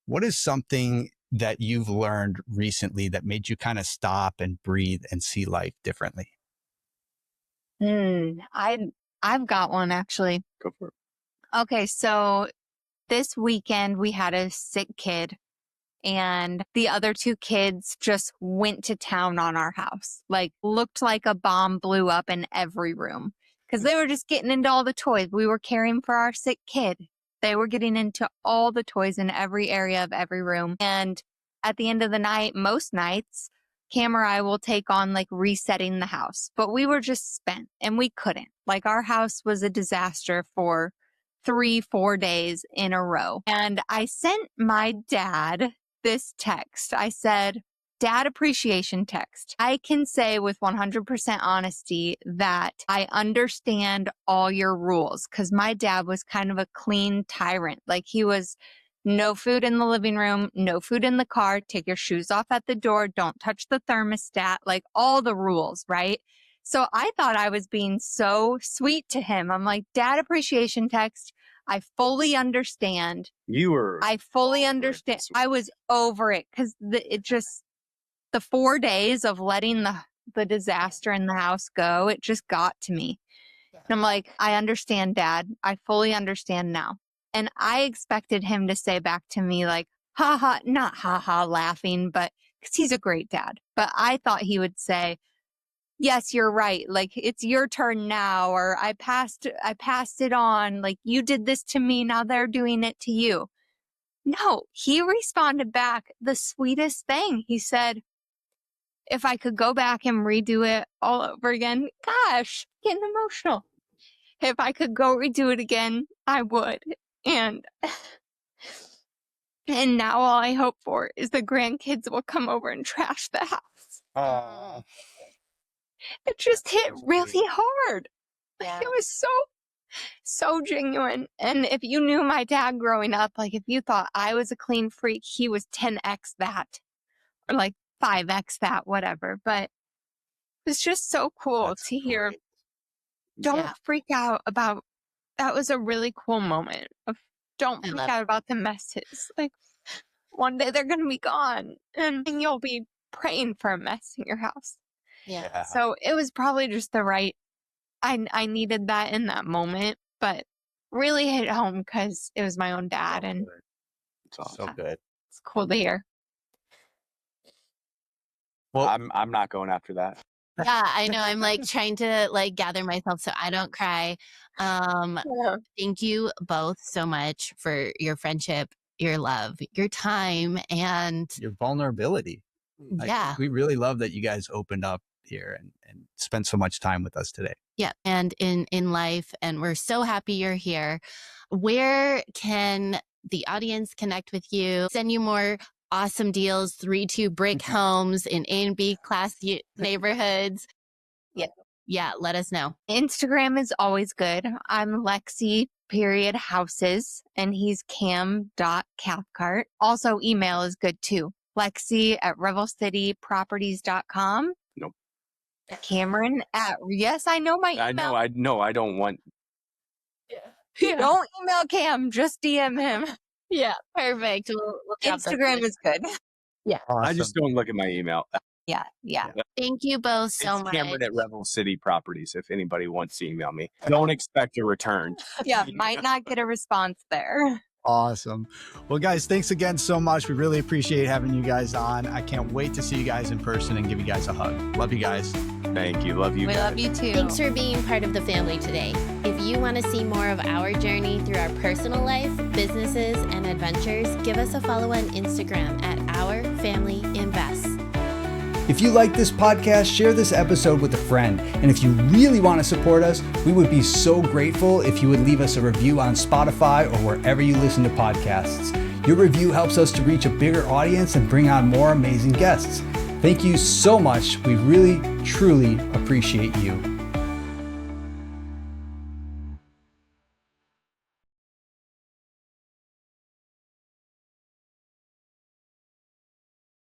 Speaker 4: What is something that you've learned recently that made you kind of stop and breathe and see life differently?
Speaker 1: I've got one actually.
Speaker 5: Go for it.
Speaker 1: Okay. So this weekend we had a sick kid and the other 2 kids just went to town on our house. Like looked like a bomb blew up in every room because they were just getting into all the toys we were caring for our sick kid. They were getting into all the toys in every area of every room. And at the end of the night, most nights, Cam or I will take on like resetting the house, but we were just spent and we couldn't. Like our house was a disaster for 3-4 days in a row. And I sent my dad this text. I said, Dad appreciation text. I can say with 100% honesty that I understand all your rules because my dad was kind of a clean tyrant. Like he was no food in the living room, no food in the car, take your shoes off at the door, don't touch the thermostat, like all the rules, right? So I thought I was being so sweet to him. I'm like, Dad appreciation text. I fully understand. I fully understand. I was over it because the 4 days of letting the disaster in the house go, it just got to me. And I'm like, I understand, Dad. I fully understand now. And I expected him to say back to me like, not laughing, but because he's a great dad. But I thought he would say, yes, you're right. Like, it's your turn now, or I passed it on. Like, you did this to me. Now they're doing it to you. No, he responded back the sweetest thing. He said, if I could go back and redo it all over again, gosh, getting emotional. If I could go redo it again, I would. And now all I hope for is the grandkids will come over and trash the house. It just hit really hard. Like, it was so genuine. And if you knew my dad growing up, like, if you thought I was a clean freak, he was 10x that, or like 5x that, whatever. But it's just so cool to hear. Don't freak out about, that was a really cool moment of, don't freak out about the messes. Like, one day they're going to be gone and you'll be praying for a mess in your house.
Speaker 2: Yeah.
Speaker 1: So it was probably just the right, I needed that in that moment, but really hit home because it was my own dad, and
Speaker 5: It's awesome.
Speaker 3: So good.
Speaker 1: it's cool to hear.
Speaker 3: Well,
Speaker 5: I'm not going after that.
Speaker 2: Yeah, I know. I'm like trying to like gather myself so I don't cry. Thank you both so much for your friendship, your love, your time, and
Speaker 4: Your vulnerability.
Speaker 2: yeah.
Speaker 4: We really love that you guys opened up here and spent so much time with us today.
Speaker 2: Yeah. And in life, and we're so happy you're here. Where can the audience connect with you, send you more awesome deals, 3-2 brick homes in A and B class neighborhoods? Yeah, let us know.
Speaker 1: Instagram is always good. I'm Lexi _houses, and he's cam.cathcart. Also, email is good too. Lexi@revelcityproperties.com.
Speaker 5: Nope.
Speaker 1: Cameron yes, I know my email.
Speaker 5: I don't want.
Speaker 1: Don't email Cam, just DM him.
Speaker 2: Yeah, perfect. We'll drop that
Speaker 1: Instagram
Speaker 2: there.
Speaker 1: is good.
Speaker 4: Awesome.
Speaker 5: I just don't look at my email.
Speaker 1: Yeah.
Speaker 2: Thank you both so
Speaker 5: It's
Speaker 2: much.
Speaker 5: Cameron at Revel City Properties. If anybody wants to email me, don't expect a return.
Speaker 1: Yeah, might not get a response there.
Speaker 4: Awesome. Well, guys, thanks again so much. We really appreciate having you guys on. I can't wait to see you guys in person and give you guys a hug. Love you guys.
Speaker 5: Thank you. Love you.
Speaker 1: We
Speaker 5: guys.
Speaker 1: love you too.
Speaker 6: Thanks for being part of the family today. If you want to see more of our journey through our personal life, businesses, and adventures, give us a follow on Instagram at Our Family Invests.
Speaker 3: If you like this podcast, share this episode with a friend. And if you really want to support us, we would be so grateful if you would leave us a review on Spotify or wherever you listen to podcasts. Your review helps us to reach a bigger audience and bring on more amazing guests. Thank you so much. We really, truly appreciate you.